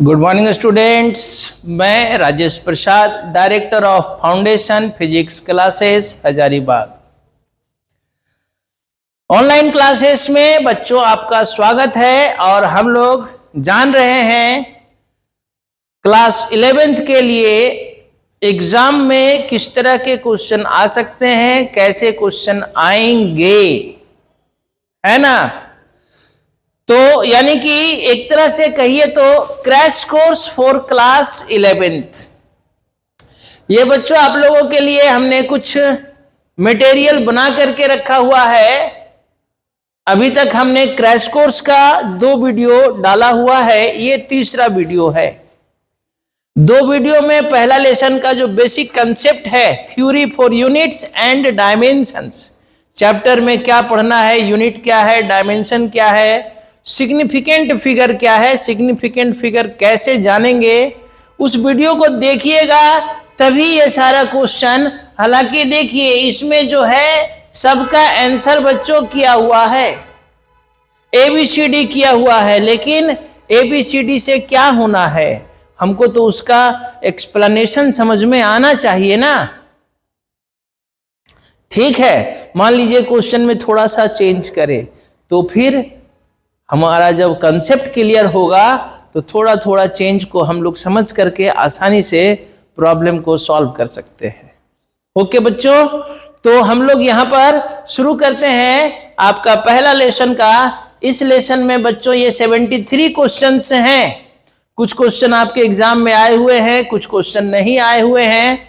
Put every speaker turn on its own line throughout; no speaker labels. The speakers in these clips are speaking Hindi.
Good morning students. मैं Rajesh Prasad, director of foundation physics classes Hazaribagh. Online classes में बच्चों आपका स्वागत है और हम लोग जान रहे हैं क्लास 11th के लिए एग्जाम में किस तरह के क्वेश्चन आ सकते हैं, कैसे क्वेश्चन आएंगे, है ना। तो यानी कि एक तरह से कहिए तो crash course for class 11th। ये बच्चों आप लोगों के लिए हमने कुछ मटेरियल बना करके रखा हुआ है। अभी तक हमने क्रैश कोर्स का 2 वीडियो डाला हुआ है, ये तीसरा वीडियो है। 2 वीडियो में पहला लेसन का जो बेसिक कंसेप्ट है, theory for units and dimensions, chapter में क्या पढ़ना है, यूनिट क्या है, डायमेंशन क्या है, सिग्निफिकेंट फिगर क्या है, सिग्निफिकेंट फिगर कैसे जानेंगे, उस वीडियो को देखिएगा तभी ये सारा क्वेश्चन। हालांकि देखिए इसमें जो है सबका आंसर बच्चों किया हुआ है, ABCD किया हुआ है, लेकिन ABCD से क्या होना है, हमको तो उसका एक्सप्लेनेशन समझ में आना चाहिए ना। ठीक है, मान लीजिए क्वेश्चन में थोड़ा सा चेंज करें तो फिर हमारा जब कंसेप्ट क्लियर होगा तो थोड़ा थोड़ा चेंज को हम लोग समझ करके आसानी से प्रॉब्लम को सॉल्व कर सकते हैं। ओके बच्चों, तो हम लोग यहाँ पर शुरू करते हैं आपका पहला लेसन का। इस लेसन में बच्चों ये 73 क्वेश्चंस हैं। कुछ क्वेश्चन आपके एग्जाम में आए हुए हैं, कुछ क्वेश्चन नहीं आए हुए हैं।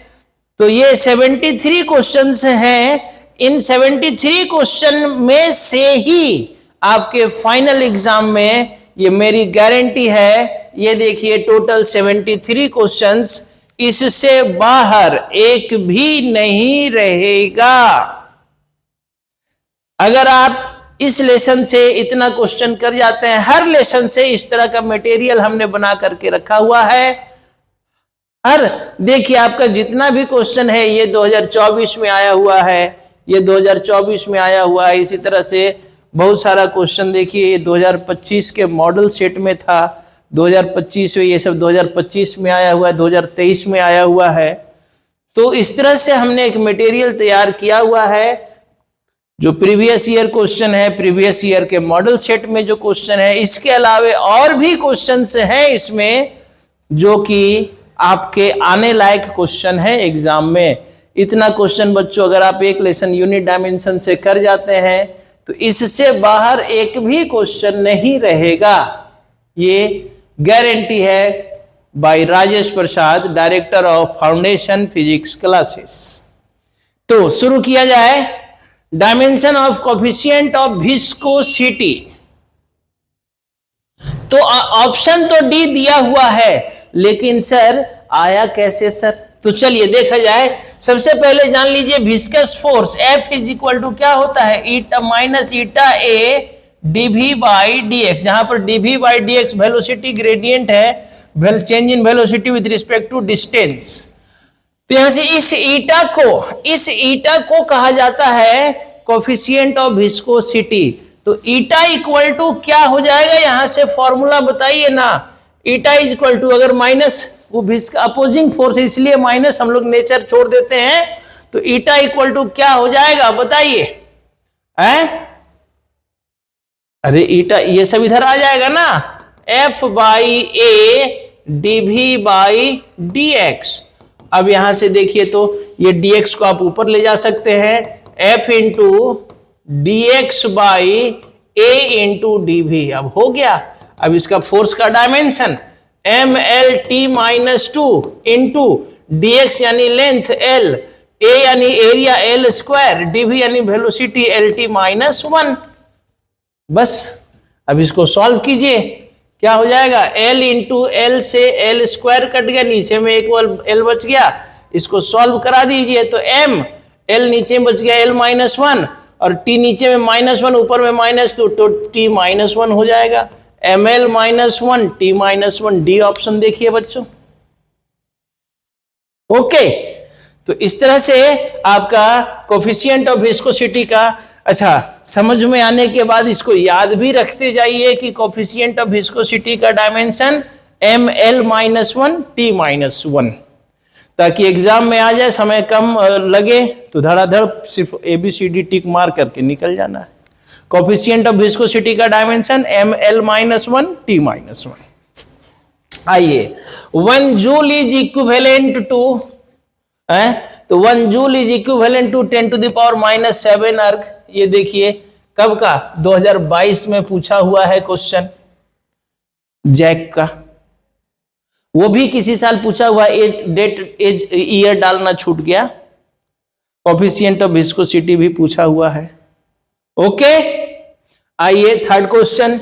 तो ये 73 क्वेश्चंस हैं। इन 73 क्वेश्चन में से ही आपके फाइनल एग्जाम में, ये मेरी गारंटी है, ये देखिए टोटल 73 क्वेश्चंस, इससे बाहर एक भी नहीं रहेगा। अगर आप इस लेसन से इतना क्वेश्चन कर जाते हैं, हर लेसन से इस तरह का मटेरियल हमने बना करके रखा हुआ है। हर देखिए आपका जितना भी क्वेश्चन है ये 2024 में आया हुआ है, ये 2024 में आया हुआ है। इसी तरह से बहुत सारा क्वेश्चन देखिए ये 2025 के मॉडल सेट में था, 2025 में, ये सब 2025 में आया हुआ है, 2023 में आया हुआ है। तो इस तरह से हमने एक मटेरियल तैयार किया हुआ है। जो प्रीवियस ईयर क्वेश्चन है, प्रीवियस ईयर के मॉडल सेट में जो क्वेश्चन है, इसके अलावे और भी क्वेश्चंस हैं इसमें जो कि आपके आने लायक क्वेश्चन है एग्जाम में। इतना क्वेश्चन बच्चों अगर आप एक लेसन यूनिट डायमेंशन से कर जाते हैं तो इससे बाहर एक भी क्वेश्चन नहीं रहेगा। ये गारंटी है by Rajesh Prasad, director of foundation physics classes. तो शुरू किया जाए। Dimension of coefficient of viscosity. तो ऑप्शन तो डी दिया हुआ है, लेकिन सर आया कैसे सर? तो चलिए देखा जाए। सबसे पहले जान लीजिए viscous force F is equal to क्या होता है, eta minus eta A dv by dx, जहां पर dv by dx velocity gradient है, change in velocity with respect to distance. तो यहां से इस ईटा को कहा जाता है कोफिशिएंट ऑफ विस्कोसिटी। तो ईटा इक्वल टू क्या हो जाएगा, यहां से फॉर्मूला बताइए ना। ईटा इज इक्वल टू, अगर माइनस, वो अपोजिंग फोर्स है इसलिए माइनस हम लोग नेचर छोड़ देते हैं, तो ईटा इक्वल टू क्या हो जाएगा बताइए। अरे ईटा ये सब इधर आ जाएगा ना, F by A dv by dx। अब यहां से देखिए तो ये dx को आप ऊपर ले जा सकते हैं, F into dx by a into dv। अब हो गया। अब इसका फोर्स का dimension MLT minus 2 into dx यानी लेंथ L, A यानी एरिया L स्क्वायर, dv यानी वेलोसिटी LT माइनस 1। बस अब इसको सॉल्व कीजिए, क्या हो जाएगा, L इंटू L से L स्क्वायर कट गया, नीचे में एक L बच गया, इसको सॉल्व करा दीजिए तो M, L नीचे में बच गया L माइनस 1 और T नीचे में माइनस 1, ऊपर में माइनस, तो T माइनस 1 हो जाएगा। ML minus 1, T minus 1, D option देखिए बच्चों। ओके, तो इस तरह से आपका कोफिशिएंट ऑफ विस्कोसिटी का, अच्छा समझ में आने के बाद इसको याद भी रखते जाइए कि कोफिशिएंट ऑफ विस्कोसिटी का डायमेंशन ml-1 t-1, ताकि एग्जाम में आ जाए, समय कम लगे तो धड़ाधड़ सिर्फ ABCD टिक मार करके निकल जाना है। कोफिशिएंट ऑफ विस्कोसिटी का डायमेंशन ml-1 t-1। आइए, 1 जूल इज इक्विवेलेंट टू, तो 1 जूल इज इक्विवेलेंट टू 10⁻⁻7 अर्ग। ये देखिए कब का, 2022 में पूछा हुआ है क्वेश्चन जैक का, वो भी किसी साल पूछा हुआ, एज डेट एज ईयर डालना छूट गया। कोफिशिएंट ऑफ विस्कोसिटी भी पूछा हुआ है। ओके, आइए थर्ड क्वेश्चन।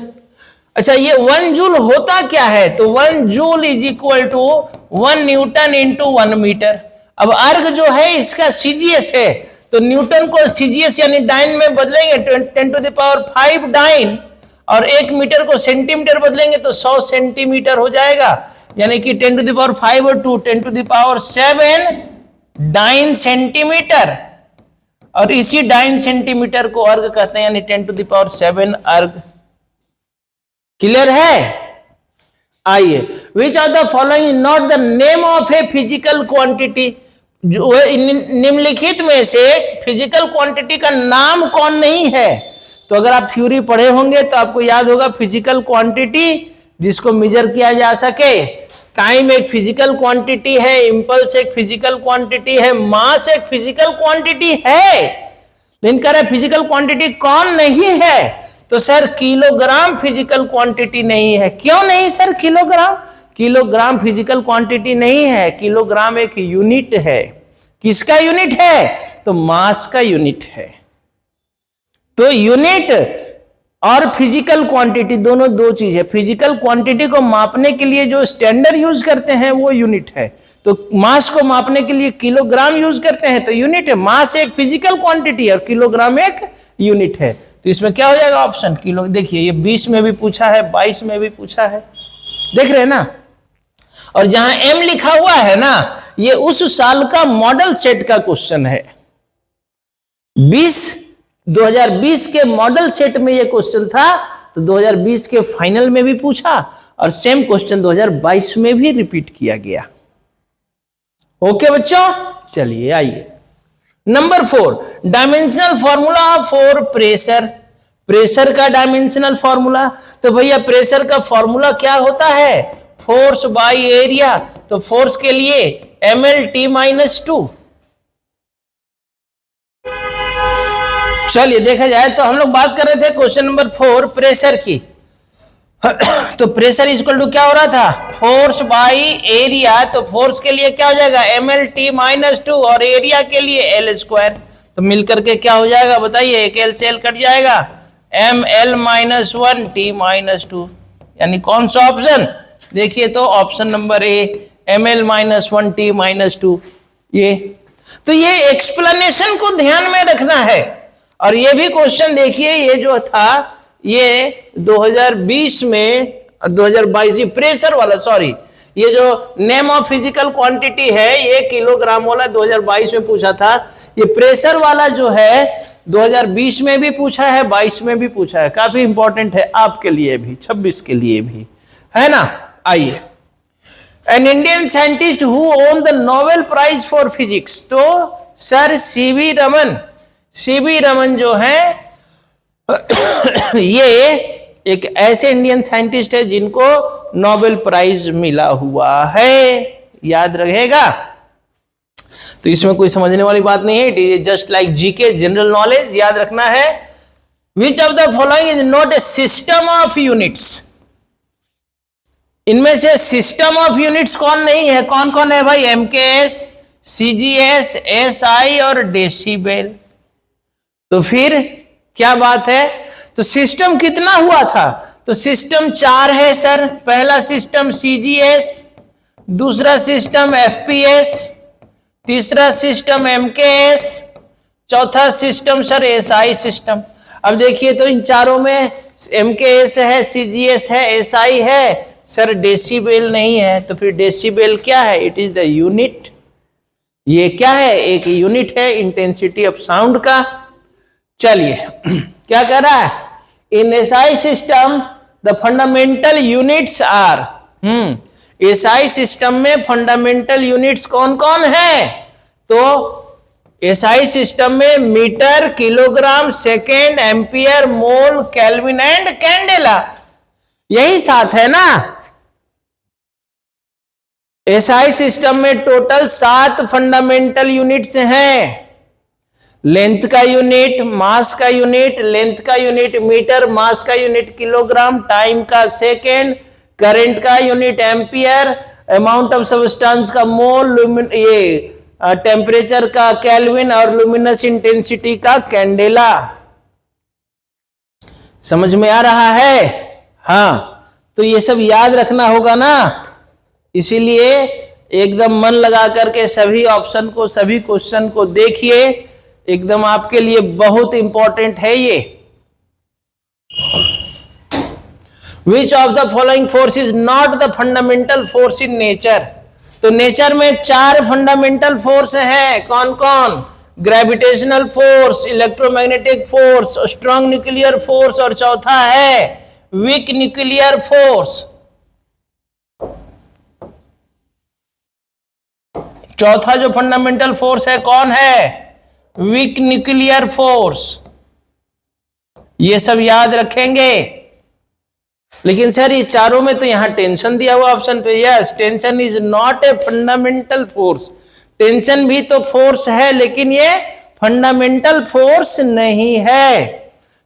अच्छा, ये 1 जूल होता क्या है, तो 1 joule is equal to 1 newton into 1 metre. अब अर्ग जो है इसका सीजीएस है, तो न्यूटन को सीजीएस यानी डाइन में बदलेंगे 10⁵ डाइन, और 1 मीटर को सेंटीमीटर बदलेंगे तो 100 सेंटीमीटर हो जाएगा, यानी कि 10⁵ और 2 10⁷ डाइन सेंटीमीटर, और इसी डाइन सेंटीमीटर को अर्ग कहते हैं, यानी 10⁷ अर्ग। क्लियर है? आइए, which are the following not the name of a physical quantity, जो निम्नलिखित में से फिजिकल क्वांटिटी का नाम कौन नहीं है। तो अगर आप थ्योरी पढ़े होंगे तो आपको याद होगा, फिजिकल क्वांटिटी जिसको मेजर किया जा सके, टाइम एक फिजिकल क्वांटिटी है, इंपल्स एक फिजिकल क्वांटिटी है, मास एक फिजिकल क्वांटिटी है। लेकिन कह रहे फिजिकल क्वांटिटी कौन नहीं है, तो सर किलोग्राम फिजिकल क्वांटिटी नहीं है। क्यों नहीं sir kilogram? Kilogram physical quantity नहीं है, किलोग्राम एक यूनिट है। किसका यूनिट है? तो मास का यूनिट है। तो यूनिट और फिजिकल क्वांटिटी दोनों दो चीज है। फिजिकल क्वांटिटी को मापने के लिए जो स्टैंडर्ड यूज करते हैं वो यूनिट है, तो मास को मापने के लिए किलोग्राम यूज करते हैं, तो यूनिट है। मास एक फिजिकल क्वांटिटी है और किलोग्राम एक यूनिट है। तो इसमें क्या हो जाएगा ऑप्शन किलो। देखिए ये 20 में भी पूछा है, 22 में भी पूछा है, देख रहे हैं ना। और जहां m लिखा हुआ है ना, ये उस साल का मॉडल सेट का क्वेश्चन है। 2020 के मॉडल सेट में ये क्वेश्चन था, तो 2020 के फाइनल में भी पूछा और सेम क्वेश्चन 2022 में भी रिपीट किया गया। ओके बच्चों, चलिए आइए number 4, dimensional formula for pressure. Pressure का डायमेंशनल फॉर्मूला, तो भैया प्रेशर का फॉर्मूला क्या होता है? Force by area. तो फोर्स के लिए ml-2। चलिए देखा जाए तो हम लोग बात कर रहे थे क्वेश्चन नंबर 4 प्रेशर की। तो प्रेशर इक्वल टू क्या हो रहा था? Force by area. तो फोर्स के लिए क्या हो जाएगा? ml-2, और एरिया के लिए l²। तो मिलकर के क्या हो जाएगा बताइए? एक l से l कट जाएगा, ml-1 t-2। यानी कौन सा ऑप्शन? देखिए तो option number A, ml-1 t-2। ये तो ये एक्सप्लेनेशन को ध्यान में रखना है। और ये भी क्वेश्चन देखिए, ये जो था ये 2020 में और 2022 में प्रेशर वाला, सॉरी, ये जो नेम ऑफ फिजिकल क्वांटिटी है ये किलोग्राम वाला 2022 में पूछा था। ये प्रेशर वाला जो है 2020 में भी पूछा है, 22 में भी पूछा है। काफी इंपॉर्टेंट है आपके लिए भी, 26 के लिए भी, है ना। आइए, an Indian scientist who won the Nobel prize for physics. तो सर सीवी रमन। सीवी रमन जो है ये एक ऐसे इंडियन साइंटिस्ट है जिनको नोबेल प्राइज मिला हुआ है, याद रहेगा। तो इसमें कोई समझने वाली बात नहीं है, it is just like GK, general knowledge, याद रखना है। Which of the following is not A system of units. इनमें से सिस्टम ऑफ यूनिट्स कौन नहीं है? कौन कौन है भाई? MKS, CGS, SI और डेसिबल। तो फिर क्या बात है? तो सिस्टम कितना हुआ था? तो सिस्टम 4 है सर। पहला सिस्टम CGS, दूसरा सिस्टम FPS, तीसरा सिस्टम MKS, चौथा सिस्टम सर SI सिस्टम। अब देखिए तो इन चारों में MKS है, CGS है, SI है सर, डेसिबल नहीं है। तो फिर डेसिबल क्या है? It is the unit. ये क्या है? एक यूनिट है इंटेंसिटी ऑफ साउंड का। चलिए क्या कह रहा है? In SI system the fundamental units are SI system में फंडामेंटल यूनिट्स कौन कौन है? तो एसआई सिस्टम में metre, kilogram, second, ampere, mole, kelvin and candela, यही सात है ना। एसआई सिस्टम में टोटल 7 फंडामेंटल यूनिट्स हैं। लेंथ का यूनिट, मास का यूनिट, लेंथ का यूनिट मीटर, मास का यूनिट किलोग्राम, टाइम का सेकेंड, करंट का unit ampere, amount of substance का मोल, ये टेम्परेचर का केल्विन और लुमिनस इंटेंसिटी का कैंडेला। समझ में आ रहा है? हाँ, तो ये सब याद रखना होगा ना, इसीलिए एकदम मन लगा करके सभी ऑप्शन को, सभी क्वेश्चन को देखिए, एकदम आपके लिए बहुत इंपॉर्टेंट है ये। Which of the following force is not the fundamental force in nature? तो नेचर में 4 फंडामेंटल फोर्स है, कौन कौन? Gravitational force, electromagnetic force, strong nuclear force और चौथा है वीक न्यूक्लियर फोर्स। चौथा जो फंडामेंटल फोर्स है कौन है? Weak nuclear force. ये सब याद रखेंगे। लेकिन सर ये चारों में तो यहां टेंशन दिया हुआ ऑप्शन पे। Yes, tension is not a fundamental force. Tension भी तो फोर्स है, लेकिन ये फंडामेंटल फोर्स नहीं है।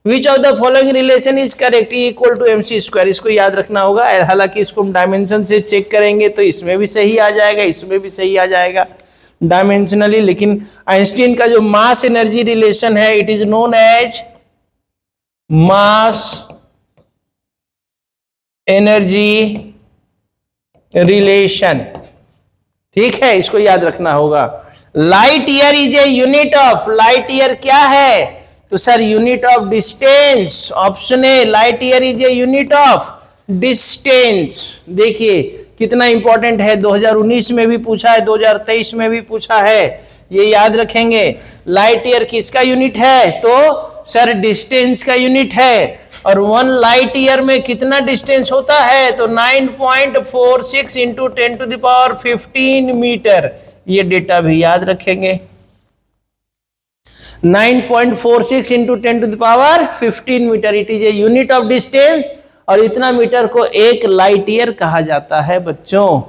Which of the following relation is correct? E equal to mc square, इसको याद रखना होगा। हालांकि इसको हम डायमेंशन से चेक करेंगे तो इसमें भी सही आ जाएगा, इसमें भी सही आ जाएगा डायमेंशनली। लेकिन आइंस्टीन का जो मास एनर्जी रिलेशन है, it is known as mass energy relation. ठीक है, इसको याद रखना होगा। Light year is a unit of, light year क्या है? तो sir unit of distance. Option A, light year is a unit of distance. देखिए कितना इंपॉर्टेंट है, 2019 में भी पूछा है, 2023 में भी पूछा है, ये याद रखेंगे। लाइट ईयर किसका यूनिट है? तो सर डिस्टेंस का यूनिट है। और 1 लाइट ईयर में कितना डिस्टेंस होता है? तो 9.46 इंटू 10⁻15 मीटर। ये डेटा भी याद रखेंगे। 9.46 into 10⁻15 metre, it is a unit of distance. और इतना मीटर को 1 लाइट ईयर कहा जाता है बच्चों।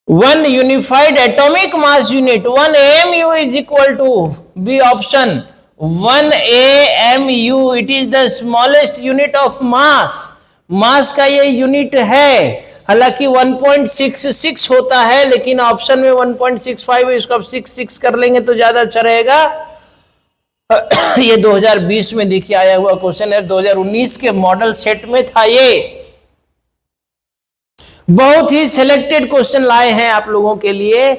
1 unified atomic mass unit, 1 AMU is equal to, B option, 1 AMU, it is the smallest unit of mass. Mass का ये यूनिट है। हालांकि 1.66 होता है, लेकिन ऑप्शन में 1.65 है, इसको आप 66 कर लेंगे तो ज्यादा अच्छा रहेगा। ये 2020 में देखिए आया हुआ क्वेश्चन है, 2019 के मॉडल सेट में था ये। बहुत ही सिलेक्टेड क्वेश्चन लाए हैं आप लोगों के लिए।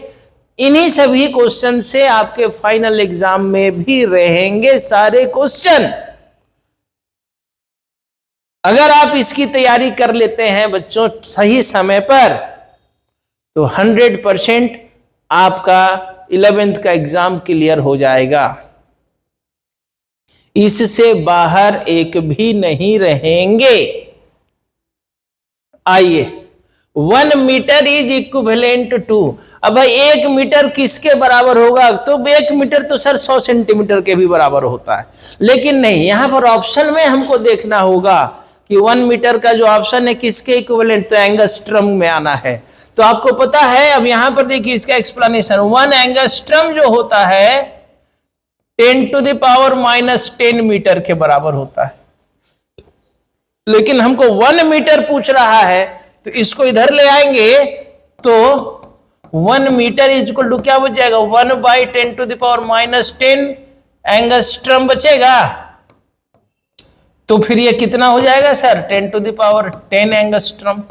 इन्हीं सभी क्वेश्चन से आपके फाइनल एग्जाम में भी रहेंगे सारे क्वेश्चन। अगर आप इसकी तैयारी कर लेते हैं बच्चों सही समय पर, तो 100% आपका 11th का एग्जाम क्लियर हो जाएगा। इससे बाहर एक भी नहीं रहेंगे। आइए, 1 मीटर इज इक्विवेलेंट टू। अब भाई 1 मीटर किसके बराबर होगा? तो 1 मीटर तो सर 100 सेंटीमीटर के भी बराबर होता है। लेकिन नहीं, यहां पर ऑप्शन में हमको देखना होगा कि 1 मीटर का जो ऑप्शन है किसके इक्विवेलेंट, तो एंगस्ट्रम में आना है। तो आपको पता है, अब यहां पर देखिए इसका एक्सप्लेनेशन, 1 एंगस्ट्रम जो होता है 10⁻⁻10 मीटर के बराबर होता है। लेकिन हमको 1 मीटर पूछ रहा है, तो इसको इधर ले आएंगे तो 1 मीटर इज इक्वल टू क्या बच जाएगा? 1/10⁻⁻10 एंगस्ट्रम बचेगा। तो फिर ये कितना हो जाएगा सर? 10⁻10 एंगस्ट्रम।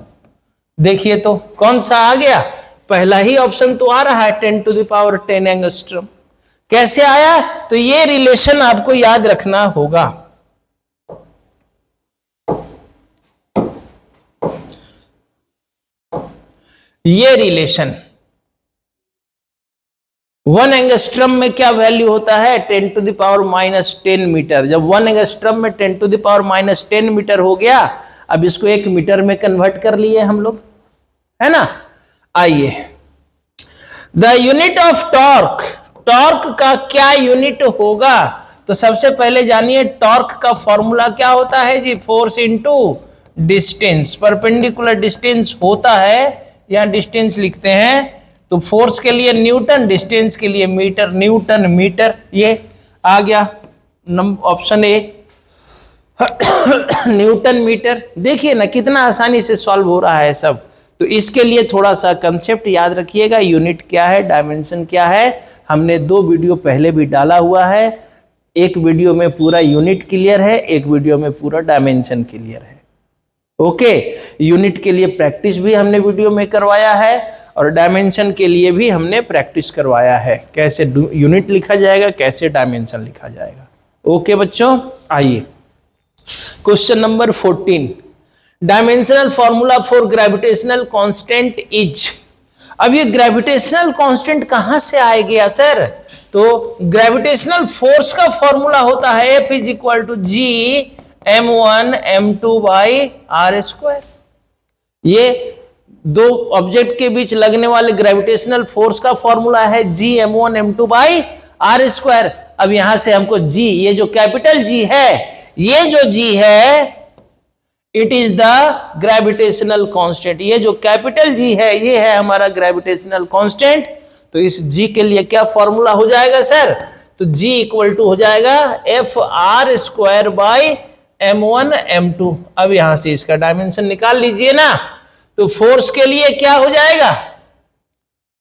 देखिए तो कौन सा आ गया? पहला ही ऑप्शन तो आ रहा है 10⁻10 एंगस्ट्रम। कैसे आया? तो ये रिलेशन आपको याद रखना होगा। ये रिलेशन 1 एंगस्ट्रम में क्या वैल्यू होता है? 10⁻10 मीटर। जब 1 एंगस्ट्रम में 10⁻10 मीटर हो गया, अब इसको 1 मीटर में कन्वर्ट कर लिए हम लोग। है ना। आइए, the unit of torque, torque का क्या यूनिट होगा? तो सबसे पहले जानिए टॉर्क का फॉर्मूला क्या होता है जी, force into distance. Perpendicular distance होता है, यहां डिस्टेंस लिखते हैं, तो फोर्स के लिए न्यूटन, डिस्टेंस के लिए मीटर, न्यूटन मीटर। ये आ गया ऑप्शन ए, न्यूटन मीटर। देखिए ना कितना आसानी से सॉल्व हो रहा है सब। तो इसके लिए थोड़ा सा कंसेप्ट याद रखिएगा, यूनिट क्या है, डायमेंशन क्या है। हमने 2 वीडियो पहले भी डाला हुआ है, एक वीडियो में पूरा यूनिट क्लियर है, एक वीडियो में पूरा डायमेंशन क्लियर है। ओके, यूनिट के लिए प्रैक्टिस भी हमने वीडियो में करवाया है और डायमेंशन के लिए भी हमने प्रैक्टिस करवाया है, कैसे यूनिट लिखा जाएगा, कैसे डायमेंशन लिखा जाएगा। ओके बच्चों, आइए question number 14, dimensional formula for gravitational constant is. अब ये ग्रेविटेशनल कांस्टेंट कहां से आ गया सर? तो ग्रेविटेशनल फोर्स का फॉर्मूला होता है F is equal to G m1 m2 by R square. ये 2 ऑब्जेक्ट के बीच लगने वाले ग्रेविटेशनल फोर्स का फॉर्मूला है जी m1 m2 by R square. अब यहां से हमको जी, ये जो कैपिटल जी है, ये जो जी है it is the gravitational constant. ये जो कैपिटल जी है ये है हमारा ग्रेविटेशनल कांस्टेंट। तो इस जी के लिए क्या फॉर्मूला हो जाएगा सर? तो जी इक्वल टू हो जाएगा F R square by m1 m2। अब यहां से इसका डायमेंशन निकाल लीजिए ना, तो फोर्स के लिए क्या हो जाएगा?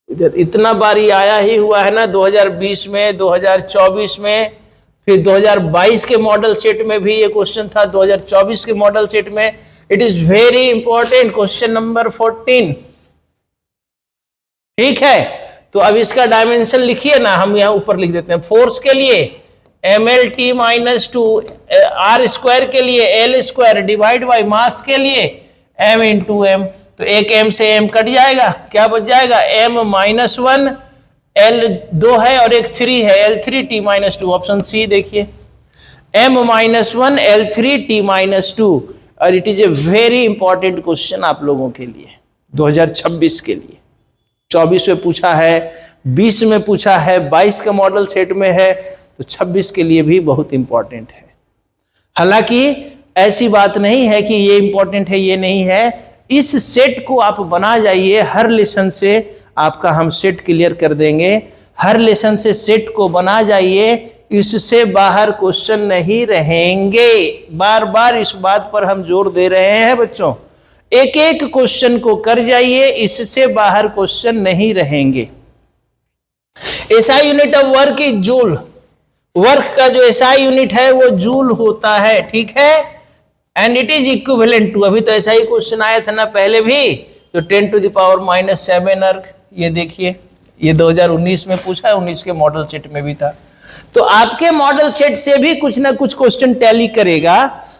इधर इतना बार ही आया ही हुआ है ना, 2020 में, 2024 में, फिर 2022 के मॉडल सेट में भी ये क्वेश्चन था, 2024 के मॉडल सेट में। It is very important question number 14। ठीक है, तो अब इसका डायमेंशन लिखिए ना, हम यहां ऊपर लिख देते हैं। फोर्स के लिए mlt माइनस 2, आर स्क्वायर के लिए L square divide by mass के लिए m इंटू एम। तो एक m से m कट जाएगा, क्या बच जाएगा? m माइनस 1, L 2 है और एक 3 है, L3 t minus 2। Option C देखिए, m minus 1 L3 t minus 2। और it is a very important question आप लोगों के लिए 2026 के लिए। 24 में पूछा है, 20 में पूछा है, 22 का मॉडल सेट में है, तो 26 के लिए भी बहुत इंपॉर्टेंट है। हालांकि ऐसी बात नहीं है कि ये इंपॉर्टेंट है ये नहीं है, इस सेट को आप बना जाइए, हर लेसन से आपका हम सेट क्लियर कर देंगे। हर लेसन से सेट को बना जाइए, इससे बाहर क्वेश्चन नहीं रहेंगे। बार बार इस बात पर हम जोर दे रहे हैं बच्चों, एक एक क्वेश्चन को कर जाइए, इससे बाहर क्वेश्चन नहीं रहेंगे। SI unit of work is joule. Work का जो एसआई यूनिट है वो जूल होता है, ठीक है। And it is equivalent to, अभी तो ऐसा ही क्वेश्चन आया था ना पहले भी, तो 10 टू द पावर माइनस 7 अर्ग। ये देखिए, ये 2019 में पूछा है, 19 के मॉडल सेट में भी था। तो आपके मॉडल सेट से भी कुछ ना कुछ क्वेश्चन टैली करेगा,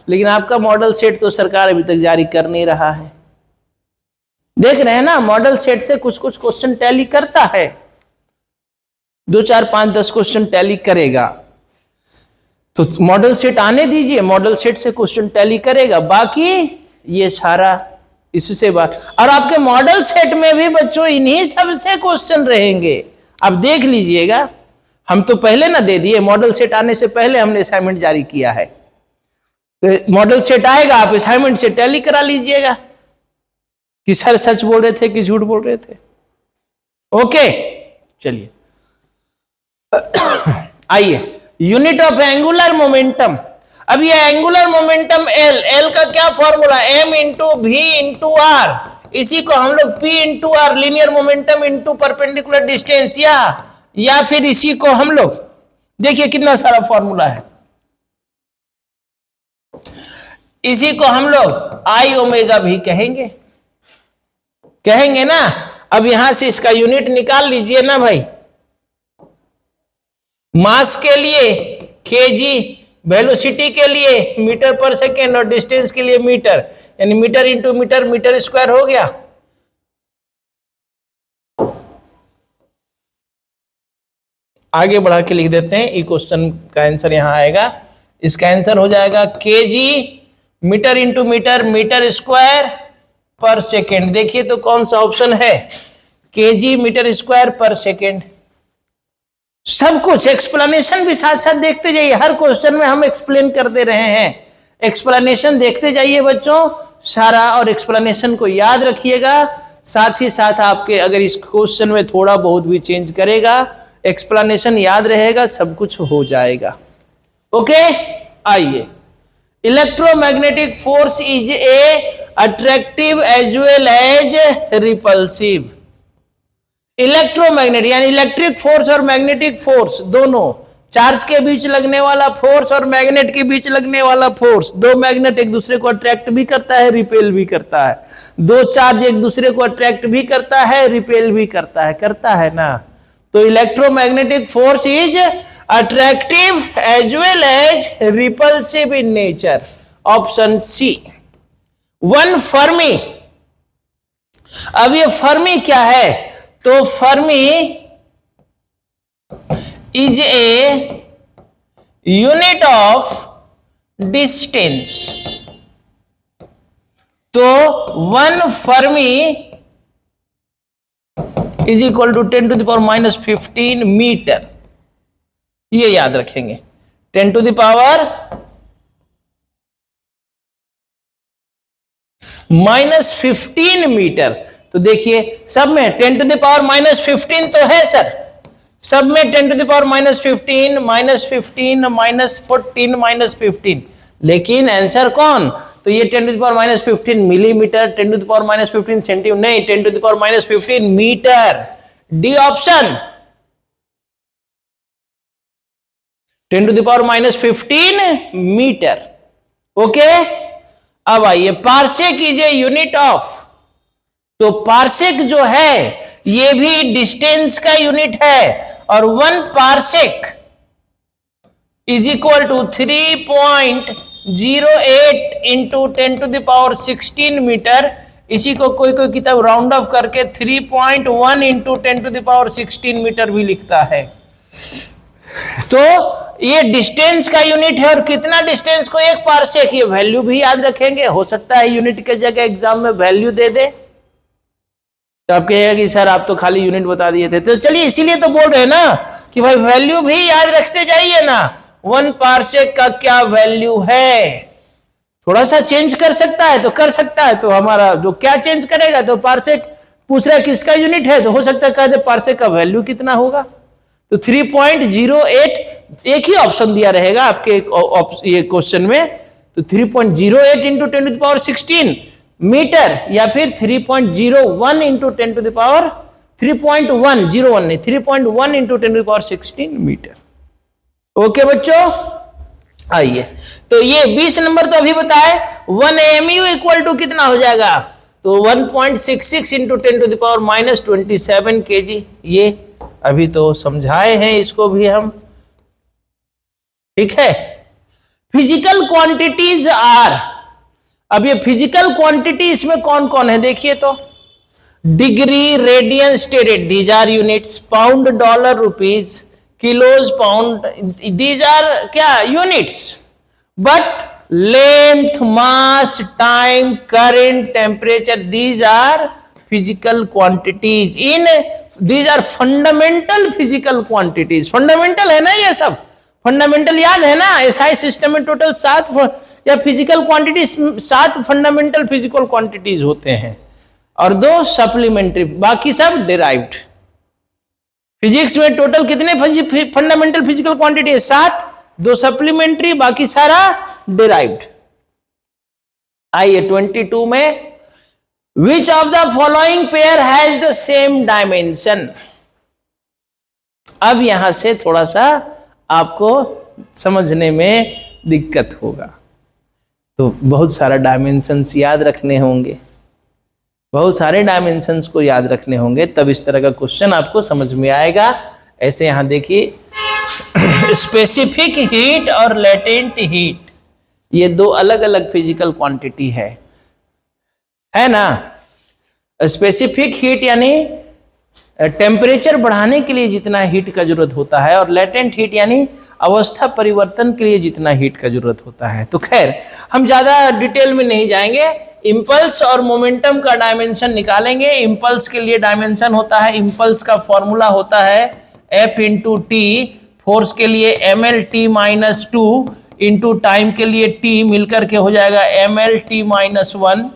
लेकिन आपका मॉडल सेट तो सरकार अभी तक जारी कर नहीं रहा है। देख रहे हैं ना, मॉडल सेट से कुछ कुछ क्वेश्चन टैली करता है, 2, 4, 5, 10 क्वेश्चन टैली करेगा। तो मॉडल सेट आने दीजिए, मॉडल सेट से क्वेश्चन टैली करेगा, बाकी ये सारा इससे बात। और आपके मॉडल सेट में भी बच्चों इन्हीं सबसे क्वेश्चन रहेंगे, आप देख लीजिएगा। हम तो पहले ना दे दिए, मॉडल सेट आने से पहले हमने असाइनमेंट जारी किया है। तो मॉडल सेट आएगा, आप असाइनमेंट से टैली करा लीजिएगा कि सर सच बोल रहे थे कि झूठ बोल रहे थे। ओके, चलिए आइए, यूनिट ऑफ एंगुलर मोमेंटम। अब ये एंगुलर मोमेंटम L का क्या formula? m into V into R. इसी को हम लोग P into R, linear momentum into perpendicular distance, या फिर इसी को हम लोग, देखिए कितना सारा फॉर्मूला है, इसी को हम लोग आई ओमेगा भी कहेंगे, कहेंगे ना। अब यहां से इसका यूनिट निकाल लीजिए ना भाई। मास के लिए केजी, वेलोसिटी के लिए मीटर पर सेकेंड और डिस्टेंस के लिए मीटर, यानी metre into metre, metre square हो गया। आगे बढ़ा के लिख देते हैं, ये क्वेश्चन का आंसर यहां आएगा। इसका आंसर हो जाएगा KG metre into metre, metre square per second. देखिए तो कौन सा ऑप्शन है, KG metre square per second. सब कुछ एक्सप्लेनेशन भी साथ साथ देखते जाइए, हर क्वेश्चन में हम एक्सप्लेन कर दे रहे हैं, एक्सप्लेनेशन देखते जाइए बच्चों सारा, और एक्सप्लेनेशन को याद रखिएगा। साथ ही साथ आपके अगर इस क्वेश्चन में थोड़ा बहुत भी चेंज करेगा, एक्सप्लेनेशन याद रहेगा, सब कुछ हो जाएगा। ओके, आइए, electromagnetic force is a attractive as well as repulsive. Electromagnet यानी इलेक्ट्रिक फोर्स और मैग्नेटिक फोर्स दोनों, चार्ज के बीच लगने वाला फोर्स और मैग्नेट के बीच लगने वाला फोर्स, दो मैग्नेट एक दूसरे को अट्रैक्ट भी करता है, रिपेल भी करता है। दो चार्ज एक दूसरे को अट्रैक्ट भी करता है, रिपेल भी करता है ना। तो electromagnetic force is attractive as well as repulsive in nature, option C. One fermi, अब ये फर्मी क्या है, तो fermi is a unit of distance. तो one fermi is equal to 10⁻⁻15 metre, ये याद रखेंगे, 10⁻⁻15 मीटर। तो देखिए सब में 10⁻⁻15 तो है सर, सब में 10⁻⁻15 -15 -14 -15, लेकिन आंसर कौन, तो ये 10⁻⁻15 मिलीमीटर, 10⁻⁻15 सेंटीमीटर नहीं, 10⁻⁻15 metre, D option, 10⁻⁻15 metre. Okay, अब आइए, parsec is a unit of, तो पार्सेक जो है ये भी डिस्टेंस का यूनिट है, और 1 parsec is equal to 3.08 into 10⁻16 metre. इसी को कोई कोई किताब राउंड ऑफ करके 3.1 इंटू 10⁻16 मीटर भी लिखता है। तो ये डिस्टेंस का यूनिट है, और कितना डिस्टेंस को 1 पार्सेक, ये वैल्यू भी याद रखेंगे। हो सकता है यूनिट के जगह एग्जाम में वैल्यू दे दे, तो आप कहेगा कि सर आप तो खाली यूनिट बता दिए थे। तो चलिए इसीलिए तो बोल रहे हैं ना कि भाई वैल्यू भी याद रखते जाइए ना, 1 पार्सेक का क्या वैल्यू है, थोड़ा सा चेंज कर सकता है तो कर सकता है, तो हमारा जो क्या चेंज करेगा, तो पार्सेक पूछ रहा है किसका यूनिट है, तो हो सकता है कह दे पार्सेक का वैल्यू कितना होगा, तो 3.08, एक ही ऑप्शन दिया रहेगा आपके ये क्वेश्चन में, तो 3.08 इंटू 10⁻16 मीटर, या फिर 3.01 इंटू 3.1 इंटू 10⁻16 मीटर। ओके बच्चों, आइए, तो ये 20 नंबर तो अभी बताए, 1 AMU इक्वल टू कितना हो जाएगा, तो 1.66 इंटू 10⁻27 kg, ये अभी तो समझाए हैं इसको भी हम, ठीक है। फिजिकल क्वांटिटीज आर, अब ये फिजिकल क्वांटिटी इसमें कौन कौन है देखिए तो, degree, radian, steradian, these are units, pound, dollar, rupees, kilos, pound, these are क्या units, but length, mass, time, current, temperature, these are physical quantities. इन these are fundamental physical quantities, fundamental है ना ये सब, फंडामेंटल याद है ना, एसआई सिस्टम में टोटल 7 या physical quantities, 7 fundamental physical quantities होते हैं, और 2 सप्लीमेंट्री, बाकी सब डिराइव्ड। फिजिक्स में टोटल कितने फंडामेंटल फिजिकल क्वांटिटी है, 7, 2 सप्लीमेंट्री, बाकी सारा डिराइव्ड। आइए 22 में, विच of the following pair has the same dimension. अब यहां से थोड़ा सा आपको समझने में दिक्कत होगा, तो बहुत सारा डायमेंशंस याद रखने होंगे, बहुत सारे डायमेंशंस को याद रखने होंगे, तब इस तरह का क्वेश्चन आपको समझ में आएगा। ऐसे यहां देखिए, स्पेसिफिक हीट और लेटेंट हीट, ये 2 अलग अलग फिजिकल क्वांटिटी है ना। स्पेसिफिक हीट यानी टेम्परेचर बढ़ाने के लिए जितना हीट का जरूरत होता है और लेटेंट हीट यानी अवस्था परिवर्तन के लिए जितना हीट का जरूरत होता है। तो खैर हम ज्यादा डिटेल में नहीं जाएंगे, इम्पल्स और मोमेंटम का डायमेंशन निकालेंगे। इम्पल्स के लिए डायमेंशन होता है, इम्पल्स का फॉर्मूला होता है F इंटू टी, फोर्स के लिए mL_t-2 इंटू टाइम के लिए t मिलकर के हो जाएगा mL_t-1,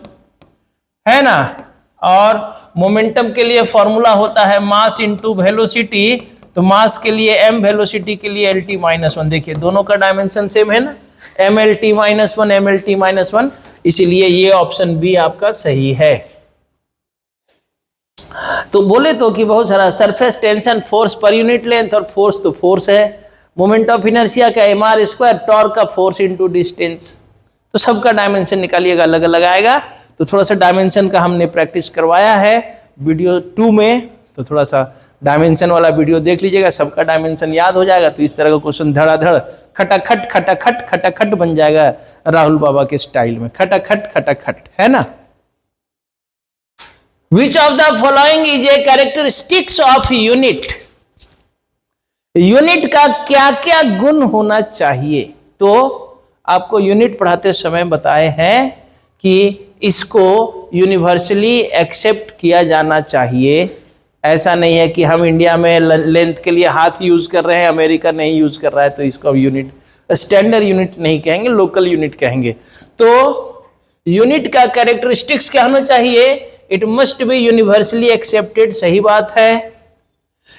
है ना। और मोमेंटम के लिए फॉर्मूला होता है मास इंटू वेलोसिटी, तो मास के लिए m, वेलोसिटी के लिए L_t-1। देखिए दोनों का डायमेंशन सेम है ना, mL_t-1 mL_t-1, इसीलिए ये ऑप्शन बी आपका सही है। तो बोले तो कि बहुत सारा surface tension, force per unit length, और फोर्स तो फोर्स है, मोमेंट ऑफ इनर्शिया का mr², टॉर्क का फोर्स इंटू डिस्टेंस, तो सबका डायमेंशन निकालिएगा, अलग अलग आएगा। तो थोड़ा सा डायमेंशन का हमने प्रैक्टिस करवाया है वीडियो 2 में, तो थोड़ा सा डायमेंशन वाला वीडियो देख लीजिएगा, सबका डायमेंशन याद हो जाएगा। तो इस तरह का क्वेश्चन धड़ाधड़ खटाखट खटाखट खटाखट बन जाएगा राहुल बाबा के स्टाइल में, खटाखट खटाखट, है ना। Which of the following is a characteristics of unit? Unit का क्या क्या गुण होना चाहिए? तो आपको यूनिट पढ़ाते समय बताए हैं कि इसको यूनिवर्सली एक्सेप्ट किया जाना चाहिए। ऐसा नहीं है कि हम इंडिया में लेंथ के लिए हाथ यूज कर रहे हैं, अमेरिका नहीं यूज कर रहा है तो इसको यूनिट, स्टैंडर्ड यूनिट नहीं कहेंगे, लोकल यूनिट कहेंगे। तो यूनिट का कैरेक्टरिस्टिक्स क्या होना चाहिए? It must be universally accepted, सही बात है।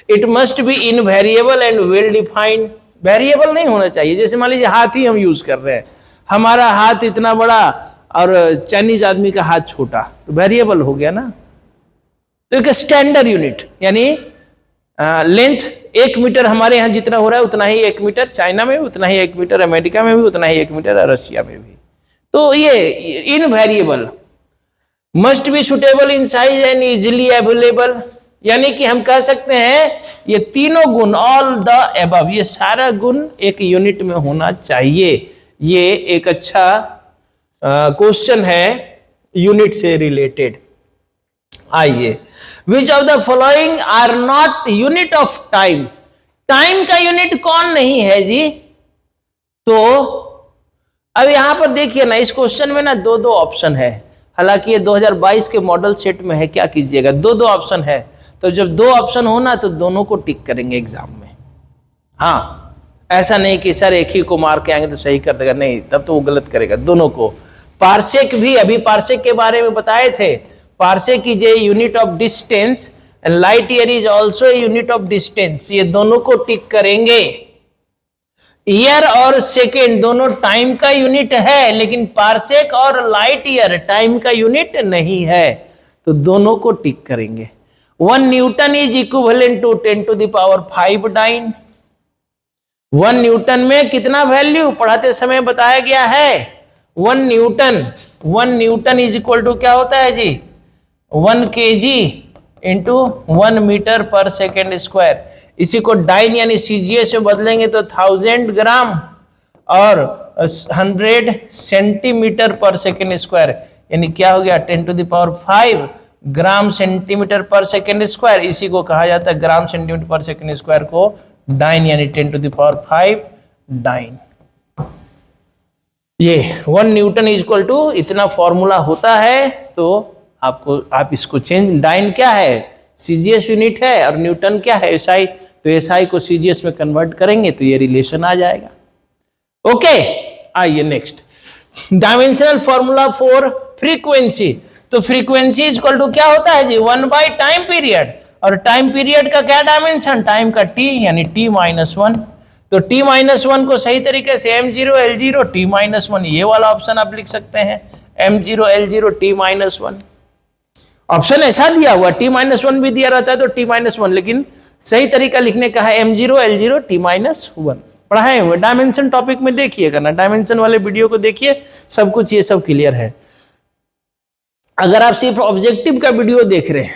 It must be invariable and well defined, variable नहीं होना चाहिए। जैसे मान लीजिए हाथ ही हम यूज कर रहे हैं, हमारा हाथ इतना बड़ा और चाइनीज आदमी का हाथ छोटा, तो वेरिएबल हो गया ना। तो एक स्टैंडर्ड यूनिट यानी लेंथ 1 मीटर हमारे यहाँ जितना हो रहा है उतना ही 1 मीटर, चाइना में भी उतना ही 1 मीटर, अमेरिका में भी उतना ही 1 मीटर, और रशिया में भी। तो ये invariable, must be suitable in size and easily available, यानी कि हम कह सकते हैं ये तीनों गुण, ऑल द अबव, ये सारा गुण एक यूनिट में होना चाहिए। ये एक अच्छा क्वेश्चन है यूनिट से रिलेटेड। आइए, which of the following are not unit of time? Time का यूनिट कौन नहीं है जी? तो अब यहां पर देखिए ना, इस क्वेश्चन में ना दो ऑप्शन है, हालांकि ये 2022 के मॉडल सेट में है, क्या कीजिएगा, दो ऑप्शन है। तो जब 2 ऑप्शन हो ना तो दोनों को टिक करेंगे एग्जाम में। हाँ, ऐसा नहीं कि सर एक ही को मार के आएंगे तो सही कर देगा, नहीं, तब तो वो गलत करेगा, दोनों को। पार्सेक भी, अभी पार्सेक के बारे में बताए थे, parsec is a unit of distance and light year is also a unit of distance, ये दोनों को टिक करेंगे। ईयर और सेकेंड दोनों टाइम का यूनिट है, लेकिन पार्सेक और लाइट ईयर टाइम का यूनिट नहीं है, तो दोनों को टिक करेंगे। 1 newton is equivalent to 10⁵ dyne. 1 newton में कितना वैल्यू पढ़ाते समय बताया गया है? 1 न्यूटन इज इक्वल टू क्या होता है जी? 1 kg इंटू 1 मीटर पर सेकेंड स्क्वायर। इसी को डाइन यानी सीजीएस में बदलेंगे तो 1000 ग्राम और 100 सेंटीमीटर पर सेकेंड स्क्वायर, यानी क्या हो गया? 10⁵ ग्राम सेंटीमीटर पर सेकेंड स्क्वायर। इसी को कहा जाता है ग्राम सेंटीमीटर पर सेकेंड स्क्वायर को डाइन यानी 10⁵ डाइन। ये 1 न्यूटन इज इक्वल टू इतना फॉर्मूला होता है। तो आप इसको चेंज, डाइन क्या है? सीजीएस यूनिट है, और न्यूटन क्या है? एसआई। तो एसआई को सीजीएस में कन्वर्ट करेंगे तो ये रिलेशन आ जाएगा। ओके, आइए next, dimensional formula for frequency. तो फ्रीक्वेंसी इज इक्वल टू क्या होता है जी? 1 टाइम पीरियड, और टाइम पीरियड का क्या डायमेंशन? टाइम का t यानी t-1। तो t-1 को सही तरीके से m0 L0 t-1, ये वाला ऑप्शन आप लिख सकते हैं, m0 L0 t-1। ऑप्शन ऐसा दिया हुआ, t-1 भी दिया रहता है तो t-1, लेकिन सही तरीका लिखने का है m0 L0 t-1। पढ़ाए हुए डायमेंशन टॉपिक में देखिएगा ना, डायमेंशन वाले वीडियो को देखिए, सब कुछ ये सब क्लियर है। अगर आप सिर्फ ऑब्जेक्टिव का वीडियो देख रहे हैं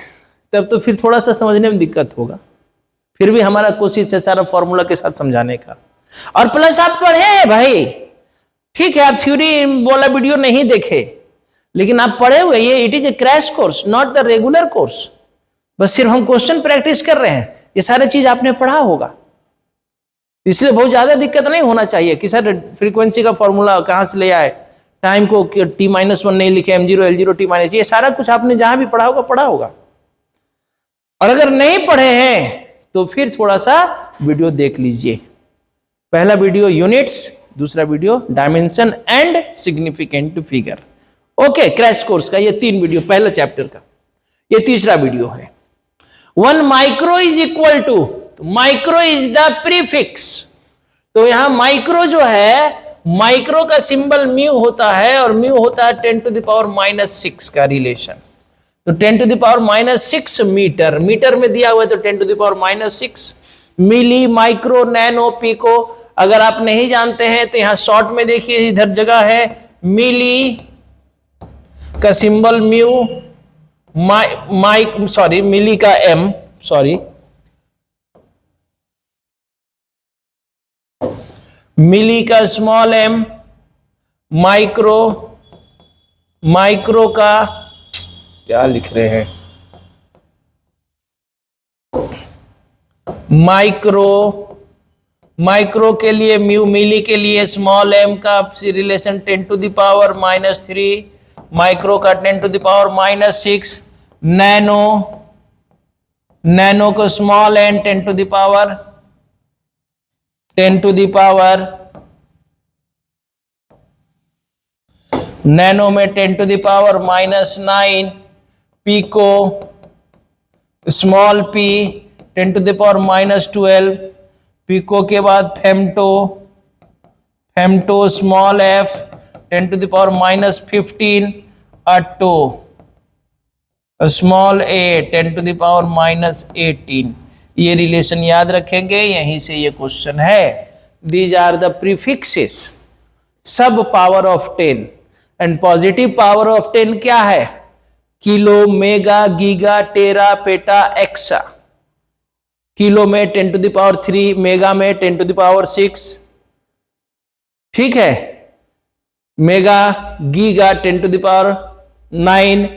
तब तो फिर थोड़ा सा समझने में दिक्कत होगा, फिर भी हमारा कोशिश है सारा फॉर्मूला के साथ समझाने का। और प्लस आप पढ़े हैं भाई, ठीक है, आप थ्योरी वाला वीडियो नहीं देखे, लेकिन आप पढ़े हुए, ये it is A crash course, not the regular course. बस सिर्फ हम क्वेश्चन प्रैक्टिस कर रहे हैं, ये सारे चीज आपने पढ़ा होगा, इसलिए बहुत ज्यादा दिक्कत नहीं होना चाहिए कि सर फ्रीक्वेंसी का फॉर्मूला कहां से ले आए, टाइम को t-1 नहीं लिखे, m0 l0 t-, ये सारा कुछ आपने जहां भी पढ़ा होगा। और अगर नहीं पढ़े हैं तो फिर थोड़ा सा वीडियो देख लीजिए। पहला वीडियो यूनिट्स, दूसरा video dimension and significant figure. Okay, crash course का ये 3 वीडियो, पहला चैप्टर का ये तीसरा वीडियो है। 1 micro is equal to, micro is the prefix. तो यहां माइक्रो जो है, माइक्रो का सिंबल म्यू होता है और म्यू होता है 10⁻⁻⁶ का रिलेशन। तो 10⁻⁻⁶ मीटर, मीटर में दिया हुआ है तो 10⁻⁻⁶, मिली, माइक्रो, नैनो, पिको। अगर आप नहीं जानते हैं तो यहां शॉर्ट में देखिए, इधर जगह है, मिली का सिंबल म्यू, मिली का एम, मिली का स्मॉल एम, माइक्रो, माइक्रो का क्या लिख रहे हैं, माइक्रो के लिए म्यू, मिली के लिए स्मॉल एम का रिलेशन 10⁻⁻3, माइक्रो का 10⁻⁻6, नैनो को स्मॉल एन 10⁻, नैनो में 10⁻⁻9, पिको, स्मॉल पी 10⁻⁻12, पिको के बाद फेम्टो स्मॉल एफ 10⁻⁻15, अट्टो स्मॉल ए 10⁻⁻18। ये रिलेशन याद रखेंगे, यहीं से ये क्वेश्चन है। दीज आर द प्रीफिक्सेस, सब power of 10। And positive power of 10 क्या है? किलो, मेगा, गीगा, टेरा, पेटा, एक्सा। किलो में 10⁻3, मेगा में 10⁻6, ठीक है, mega, giga 10⁻9,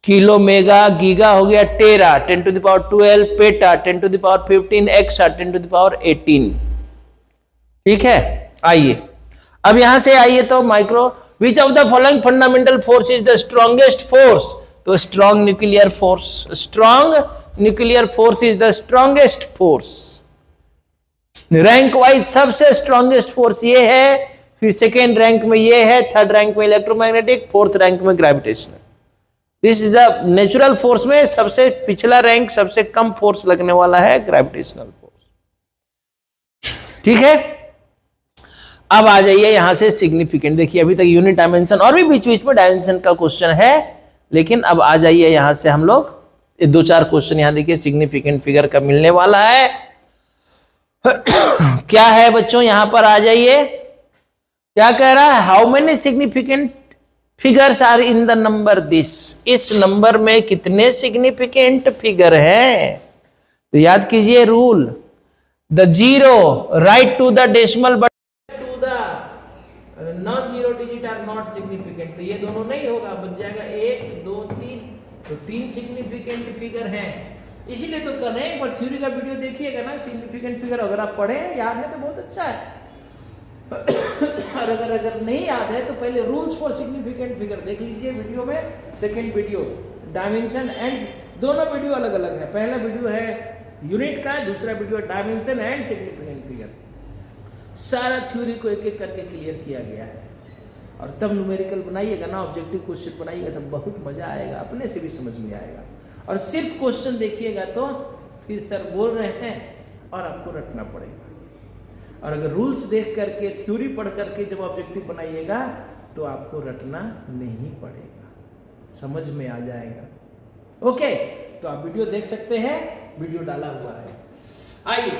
kilo, mega, giga हो गया, टेरा 10⁻12, पेटा 10⁻15, एक्सा 10⁻18। ठीक है, आइए अब यहां से आइए तो micro, which of the following fundamental force is the strongest force? तो strong nuclear force, strong nuclear force is the strongest force. Rank wise सबसे स्ट्रॉन्गेस्ट फोर्स ये है, फिर सेकेंड रैंक में ये है, थर्ड रैंक में इलेक्ट्रोमैग्नेटिक, फोर्थ रैंक में gravitational. This is the natural force में सबसे पिछला रैंक, सबसे कम फोर्स लगने वाला है ग्रेविटेशनल फोर्स। ठीक है, अब आ जाइए यहां से सिग्निफिकेंट। देखिए अभी तक यूनिट डायमेंशन और भी बीच बीच में डायमेंशन का क्वेश्चन है, लेकिन अब आ जाइए यहां से हम लोग 2-4 क्वेश्चन यहां देखिए सिग्निफिकेंट फिगर का मिलने वाला है। क्या है बच्चों, यहां पर आ जाइए, क्या कह रहा है? How many significant figures are in the number this? इस नंबर में कितने सिग्निफिकेंट फिगर हैं? तो याद कीजिए rule, the zero right to the decimal but to the non zero digit are not significant. तो ये दोनों नहीं होगा, बच जाएगा 1, 2, 3। तो 3 सिग्निफिकेंट फिगर हैं, इसीलिए तो कर रहे हैं। एक बार थ्योरी का वीडियो देखिएगा ना, सिग्निफिकेंट फिगर अगर आप पढ़े याद है तो बहुत अच्छा है, और अगर नहीं याद है तो पहले रूल्स फॉर सिग्निफिकेंट फिगर देख लीजिए वीडियो में। सेकंड वीडियो डायमेंशन एंड, दोनों वीडियो अलग अलग है। पहला वीडियो है यूनिट का, दूसरा video dimension and significant figure. सारा थ्योरी को एक एक करके क्लियर किया गया है, और तब न्यूमेरिकल बनाइएगा ना, ऑब्जेक्टिव क्वेश्चन बनाइएगा तो बहुत मजा आएगा, अपने से भी समझ में आएगा। और सिर्फ क्वेश्चन देखिएगा तो फिर सर बोल रहे हैं और आपको रटना पड़ेगा। और अगर रूल्स देख करके, थ्योरी पढ़ करके जब ऑब्जेक्टिव बनाइएगा तो आपको रटना नहीं पड़ेगा, समझ में आ जाएगा। ओके, तो आप वीडियो देख सकते हैं, वीडियो डाला हुआ है। आइए,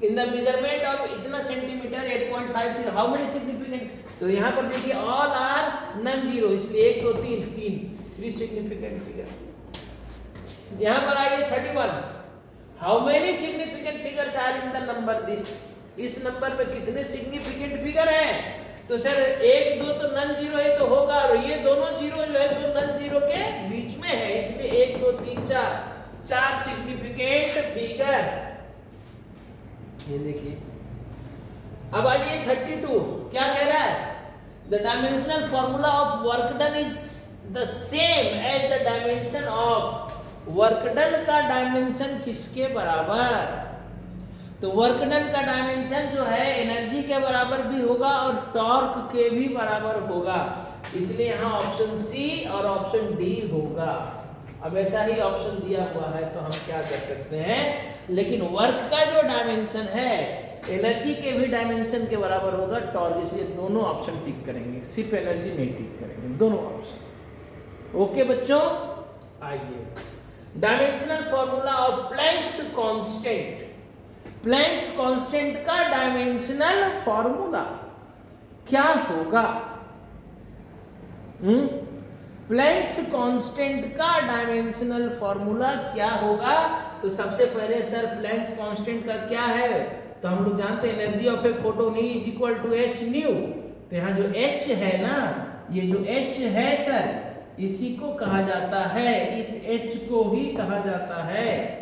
इन द मेजरमेंट ऑफ इतना सेंटीमीटर 8.5, हाउ मेनी सिग्निफिकेंट? तो यहाँ पर देखिए ऑल आर नॉन जीरो, इसलिए 1, 2, 3 सिग्निफिकेंट फिगर। यहाँ पर आइए 31, how many significant figures are in the number this? इस नंबर में कितने सिग्निफिकेंट फिगर हैं? तो सर 1, 2 तो नॉन जीरो है तो होगा, और ये दोनों जीरो जो है तो नॉन जीरो के बीच में है, इसलिए 4 सिग्निफिकेंट फिगर। ये देखिए, अब आइए 32, क्या कह रहा है? The dimensional formula of work done is the same as the dimension of work done का डायमेंशन किसके बराबर? तो वर्क डन का डायमेंशन जो है एनर्जी के बराबर भी होगा और टॉर्क के भी बराबर होगा, इसलिए यहाँ ऑप्शन सी और ऑप्शन डी होगा। अब ऐसा ही ऑप्शन दिया हुआ है तो हम क्या कर सकते हैं, लेकिन वर्क का जो डायमेंशन है एनर्जी के भी डायमेंशन के बराबर होगा टॉर्क, इसलिए दोनों ऑप्शन टिक करेंगे, सिर्फ एनर्जी नहीं टिक करेंगे, दोनों ऑप्शन। ओके बच्चों, आइए dimensional formula of Planck's constant. Planck's constant का डायमेंशनल फॉर्मूला क्या होगा? प्लैंक्स कांस्टेंट का डायमेंशनल फॉर्मूला क्या होगा? तो सबसे पहले सर प्लैंक्स कांस्टेंट का क्या है, तो हम लोग जानते हैं energy of a photon is equal to H nu. तो यहाँ जो एच है ना, ये जो एच है सर, इसी को कहा जाता है, इस एच को ही कहा जाता है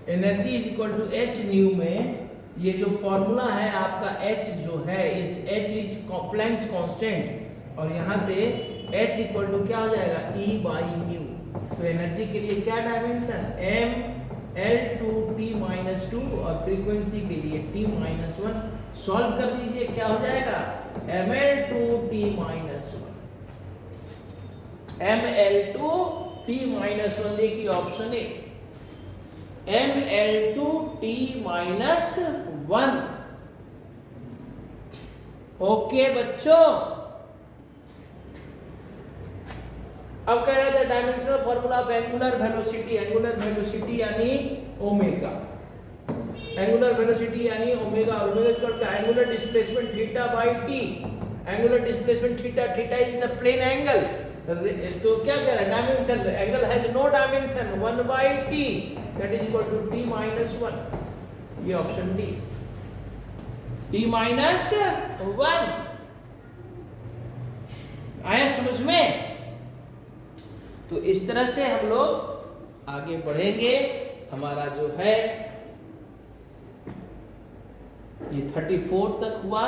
energy is equal to H nu में ये जो फॉर्मूला है आपका एच जो है, इस एच इज प्लैंक्स कांस्टेंट और यहां से एच इक्वल टू क्या हो जाएगा, ई बाई न्यू। तो एनर्जी के लिए क्या डायमेंशन, एम L2T-2 और फ्रीक्वेंसी के लिए T-1। सॉल्व कर दीजिए, क्या हो जाएगा, ML2T-1 ML2T-1। देखिए ऑप्शन ए ML2T-1। ओके बच्चों, अब कह रहे थे dimensional formula of angular velocity. Angular velocity यानी ओमेगा, एंगुलर वेलोसिटी यानी ओमेगा, और omega equal to angular displacement theta by T. Angular displacement theta, theta is the plane angle. तो क्या कह रहा है, dimension angle has no dimension, 1/t that is equal to T-1। ये ऑप्शन डी, T-1। आया समझ में? तो इस तरह से हम लोग आगे बढ़ेंगे। हमारा जो है ये 34 तक हुआ,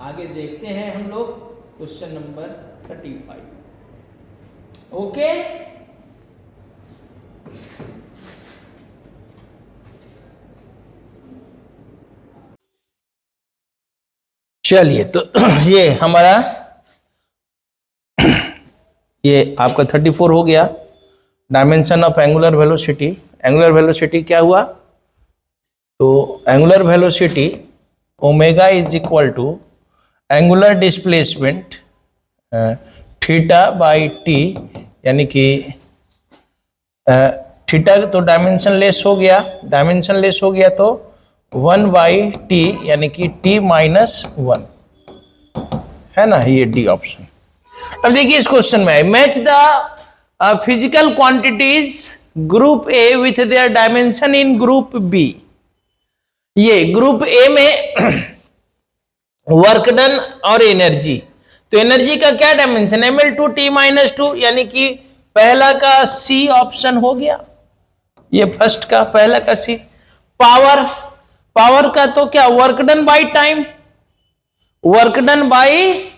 आगे देखते हैं हम लोग क्वेश्चन नंबर 35। ओके, चलिए तो ये हमारा ये आपका 34 हो गया, dimension of angular velocity. Angular velocity क्या हुआ, तो angular velocity omega is equal to angular displacement theta by T, यानी कि थीटा तो डायमेंशन लेस हो गया, डायमेंशन लेस हो गया तो 1/t यानी कि T-1 है ना, ये डी ऑप्शन। अब देखिए इस क्वेश्चन में match the physical quantities group A with their dimension in group B. ये ग्रुप ए में वर्क डन और एनर्जी, तो एनर्जी का क्या डायमेंशन, ML2T-2 यानी कि पहला का सी ऑप्शन हो गया, ये फर्स्ट का पहला का सी। पावर, पावर का तो क्या, work done by time, work done by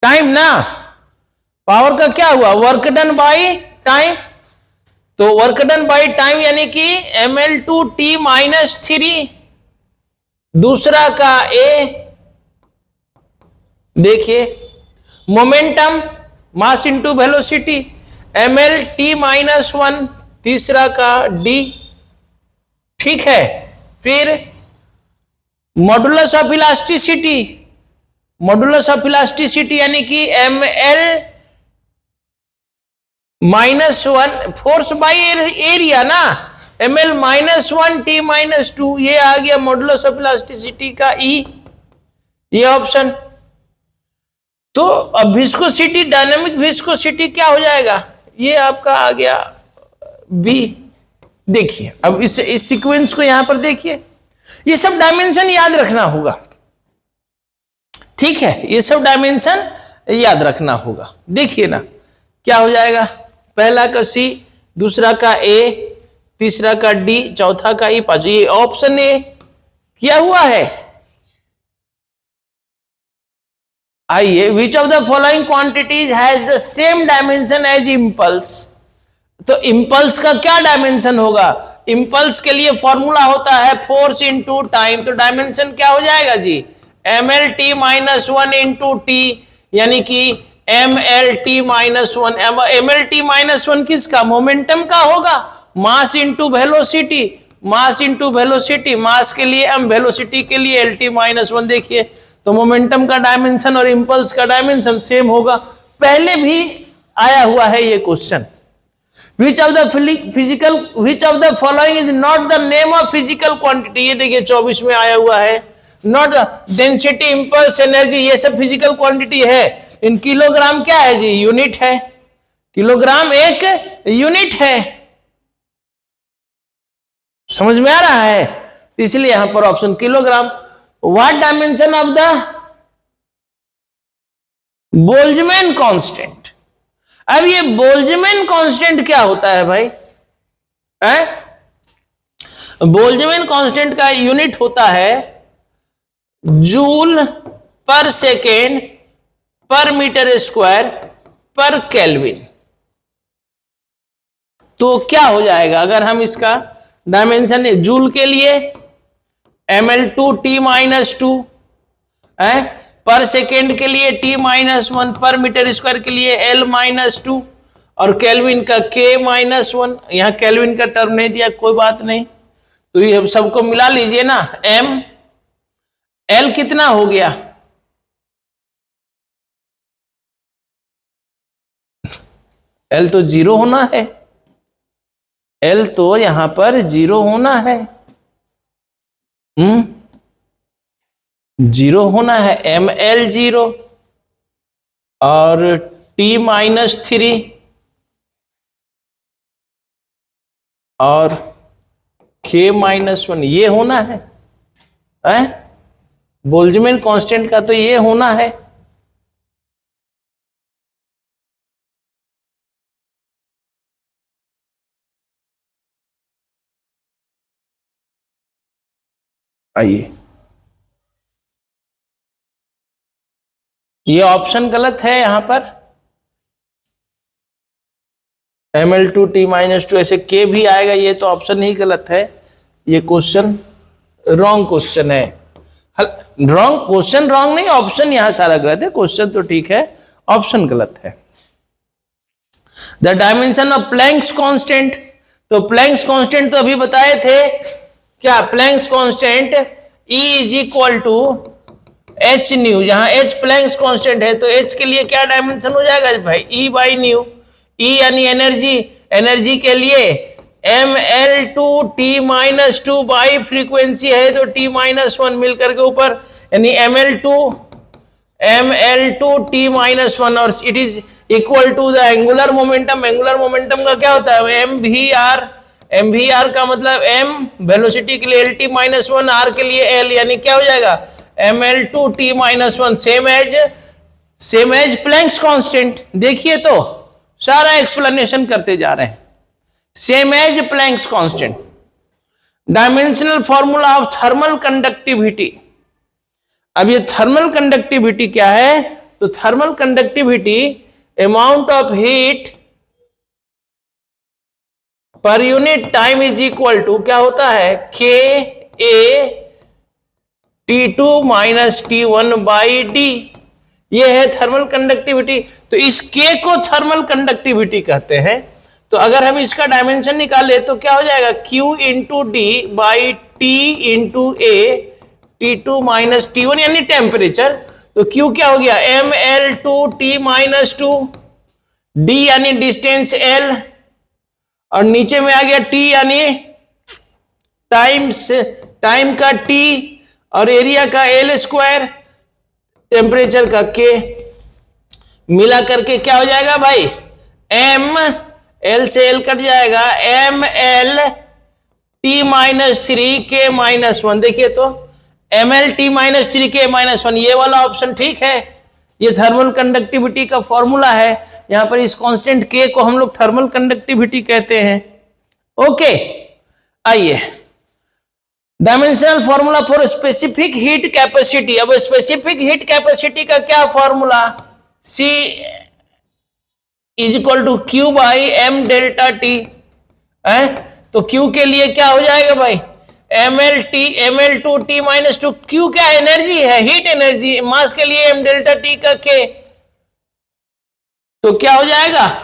time ना, पावर का क्या हुआ, वर्क डन बाई टाइम। तो वर्क डन बाई टाइम यानी कि ML2T-3। दूसरा का ए, देखिए momentum mass into velocity MLT-1। तीसरा का डी, ठीक है। फिर modulus of elasticity, modulus of elasticity यानी कि ML-1 फोर्स बाई एरिया ना, ML-1T-2, ये आ गया मॉडुलस ऑफ इलास्टिसिटी का ई, ये ऑप्शन। तो अब विस्कोसिटी, डायनामिक विस्कोसिटी क्या हो जाएगा, ये आपका आ गया बी। देखिए अब इस सीक्वेंस को यहां पर देखिए, ये सब डायमेंशन याद रखना होगा, ठीक है, ये सब डायमेंशन याद रखना होगा। देखिए ना क्या हो जाएगा, पहला का सी, दूसरा का ए, तीसरा का डी, चौथा का ई, पांचवा, ये ऑप्शन ए क्या हुआ है। आइए, which of the following quantities has the same dimension as impulse. तो इंपल्स का क्या डायमेंशन होगा, इंपल्स के लिए फॉर्मूला होता है फोर्स इंटू टाइम, तो डायमेंशन क्या हो जाएगा जी, mlt माइनस 1 इंटू टी, यानी कि mlt माइनस 1। mlt माइनस 1 किसका, मोमेंटम का होगा, mass into velocity, mass into velocity, mass के लिए m, वेलोसिटी के लिए lt माइनस 1। देखिए तो मोमेंटम का डायमेंशन और इंपल्स का डायमेंशन सेम होगा, पहले भी आया हुआ है ये question. Which of the following is not the name of physical quantity, ये देखिए 24 में आया हुआ है, not the density, impulse, energy, ये सब फिजिकल क्वांटिटी है। इन किलोग्राम क्या है जी, यूनिट है, किलोग्राम एक यूनिट है, समझ में आ रहा है, इसलिए यहां पर option kilogram. What dimension of the Boltzmann constant. अब ये बोल्ट्जमैन कांस्टेंट क्या होता है भाई, बोल्ट्जमैन कांस्टेंट का यूनिट होता है जूल पर सेकेंड पर मीटर स्क्वायर पर केल्विन। तो क्या हो जाएगा अगर हम इसका डायमेंशन, जूल के लिए ml2 माइनस 2, पर सेकेंड के लिए t माइनस 1, पर मीटर स्क्वायर के लिए l माइनस 2, और केल्विन का k माइनस 1। यहां केल्विन का टर्म नहीं दिया, कोई बात नहीं, तो ये सबको मिला लीजिए ना, m l कितना हो गया, l तो 0 होना है, l तो यहां पर 0 होना है, 0 होना है, ml 0 और t माइनस 3 और k माइनस 1, ये होना है, बोल्ट्जमैन कांस्टेंट का तो ये होना है। आइए, ये ऑप्शन गलत है यहां पर, ml2 माइनस 2, ऐसे k भी आएगा, ये तो ऑप्शन ही गलत है, ये क्वेश्चन रॉन्ग क्वेश्चन है। रॉन्ग क्वेश्चन, रॉन्ग नहीं, ऑप्शन यहां सारा गलत है, क्वेश्चन तो ठीक है, ऑप्शन गलत है। The dimension of Planck's constant, तो प्लैंक्स कांस्टेंट तो अभी बताए थे, क्या Planck's constant E is equal to H nu, जहां h प्लैंक्स कांस्टेंट है तो h के लिए क्या डायमेंशन हो जाएगा भाई, E बाई न्यू। E यानी एनर्जी, एनर्जी के लिए ml2 माइनस 2 बाई फ्रीक्वेंसी है तो t माइनस 1 मिलकर के ऊपर, यानी ml2 माइनस 1, और it is equal to the angular momentum. Angular momentum का क्या होता है, mvr, mvr का मतलब m वेलोसिटी के लिए lt माइनस 1, r के लिए l, यानी क्या हो जाएगा ml2 minus 1 same as Planck's constant. देखिए तो सारा एक्सप्लेनेशन करते जा रहे हैं, same as Planck's constant. Dimensional formula of thermal conductivity. अब ये थर्मल कंडक्टिविटी क्या है, तो thermal conductivity amount of heat per unit time is equal to क्या होता है, k a T2 minus T1 by D, ये है थर्मल कंडक्टिविटी। तो इस k को थर्मल कंडक्टिविटी कहते हैं। तो अगर हम इसका डायमेंशन निकाले तो क्या हो जाएगा, Q into D by T into A, T2 minus T1 यानी टेम्परेचर। तो Q क्या हो गया, ml2 माइनस 2, D यानी डिस्टेंस L, और नीचे में आ गया T यानी टाइम का T, और एरिया का L स्क्वायर, टेम्परेचर का K, मिला करके क्या हो जाएगा भाई, M, L से L कट जाएगा, ml T-3K-1, देखिए तो ml T-3K-1, ये वाला ऑप्शन ठीक है। ये थर्मल कंडक्टिविटी का फॉर्मूला है। यहां पर इस कांस्टेंट K को हम लोग थर्मल कंडक्टिविटी कहते हैं। ओके, आइए dimensional formula for specific heat capacity. अब स्पेसिफिक हीट कैपेसिटी का क्या formula, C is equal to Q by M delta T है। तो Q के लिए क्या हो जाएगा भाई, ml2T-2, Q क्या एनर्जी है, हीट एनर्जी, मास के लिए M डेल्टा T का K, तो क्या हो जाएगा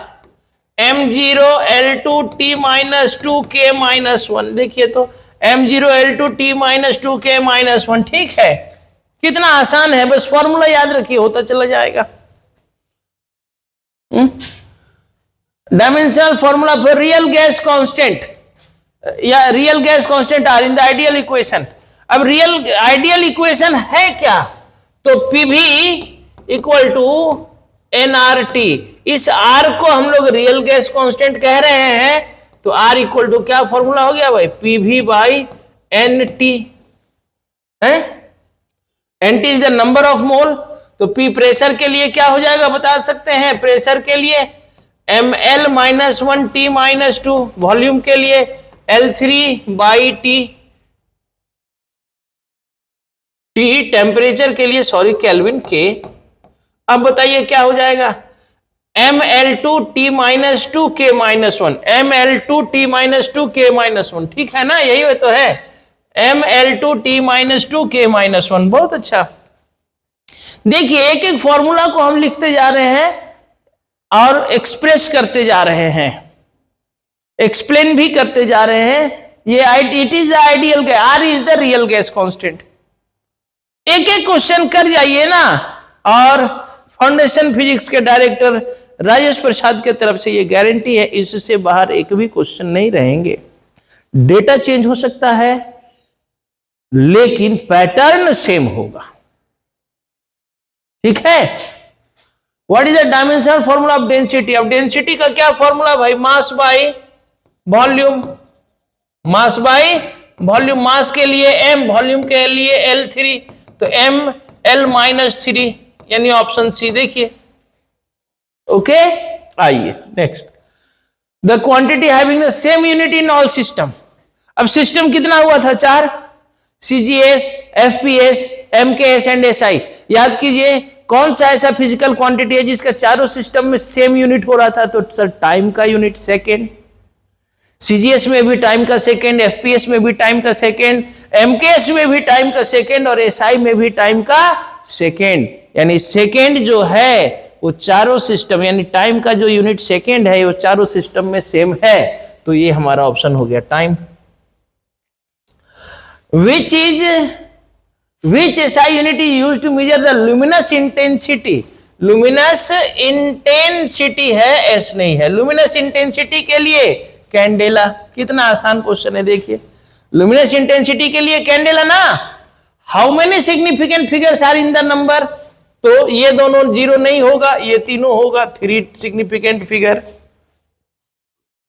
m0L2T-2K-1। देखिए तो m0L2T-2K-1, ठीक है। कितना आसान है, बस फॉर्मूला याद रखिए, होता चला जाएगा। Dimensional formula for real gas constant या real gas constant R in the ideal equation. अब रियल आइडियल इक्वेशन है क्या, तो PV इक्वल टू nRT। इस R को हम लोग रियल गैस कांस्टेंट कह रहे हैं, तो R इक्वल टू क्या फॉर्मूला हो गया भाई, PV बाई NT है। NT is the number of mole. तो P प्रेशर के लिए क्या हो जाएगा बता सकते हैं, प्रेशर के लिए ml-1T-2, वॉल्यूम के लिए L3/T, T टेम्परेचर के लिए सॉरी केल्विन K। अब बताइए क्या हो जाएगा, ml2T-2K-1, ml2T-2K-1, ठीक है ना, यही तो है ml2T-2K-1। बहुत अच्छा। देखिए एक एक फॉर्मूला को हम लिखते जा रहे हैं और एक्सप्रेस करते जा रहे हैं, एक्सप्लेन भी करते जा रहे हैं। ये it is the ideal gas, R is the real gas constant. एक एक क्वेश्चन कर जाइए ना, और फाउंडेशन फिजिक्स के डायरेक्टर राजेश प्रसाद के तरफ से ये गारंटी है, इससे बाहर एक भी क्वेश्चन नहीं रहेंगे। डेटा चेंज हो सकता है लेकिन पैटर्न सेम होगा, ठीक है। What is the dimensional formula of density. अब डेंसिटी का क्या फॉर्मूला भाई, mass by volume, mass by volume, mass के लिए m, वॉल्यूम के लिए L3, तो ml-3 यानी ऑप्शन सी। देखिए ओके, आइए next, the quantity having the same unit in all system. अब सिस्टम कितना हुआ था, 4, CGS, FPS, MKS and SI। याद कीजिए कौन सा ऐसा फिजिकल क्वांटिटी है जिसका चारों सिस्टम में सेम यूनिट हो रहा था, तो सर टाइम का यूनिट सेकेंड। CGS में भी टाइम का सेकेंड, FPS में भी टाइम का सेकेंड, MKS में भी टाइम का सेकेंड और SI में भी टाइम का सेकेंड। यानी सेकेंड जो है वो चारों सिस्टम, यानी टाइम का जो यूनिट सेकेंड है वो चारों सिस्टम में सेम है, तो ये हमारा ऑप्शन हो गया time. Which SI unit is used to measure the luminous intensity? luminous intensity है, S नहीं है। luminous intensity के लिए कैंडेला। कितना आसान क्वेश्चन है, देखिए luminous intensity के लिए कैंडेला ना। How many significant figures are in the number? तो ये दोनों 0 नहीं होगा, ये तीनों होगा, 3 significant figure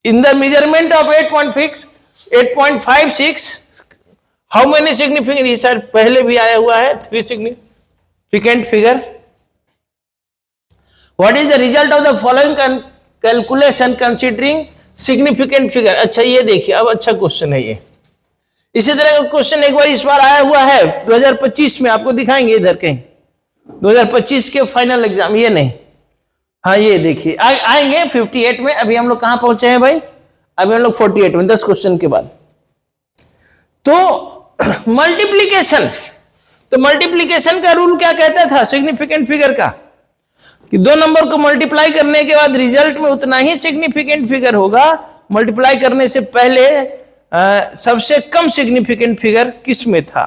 in the measurement of 8.56 how many significant, ये सर पहले भी आया हुआ है, 3 significant figure. What is the result of the following calculation considering significant figure. अच्छा ये देखिए, अब अच्छा क्वेश्चन है ये। इसी तरह का क्वेश्चन एक बार इस बार आया हुआ है 2025 में, आपको दिखाएंगे इधर कहीं, 2025 के फाइनल एग्जाम, ये नहीं, हाँ ये देखिए आएंगे 58 में। अभी हम लोग कहां पहुंचे हैं भाई, अभी हम लोग 48 में, 10 क्वेश्चन के बाद। तो मल्टीप्लीकेशन, तो मल्टीप्लीकेशन का रूल क्या कहता था सिग्निफिकेंट फिगर का, कि 2 नंबर को मल्टीप्लाई करने के बाद रिजल्ट में उतना ही सिग्निफिकेंट फिगर होगा, मल्टीप्लाई करने से पहले सबसे कम सिग्निफिकेंट फिगर किस में था।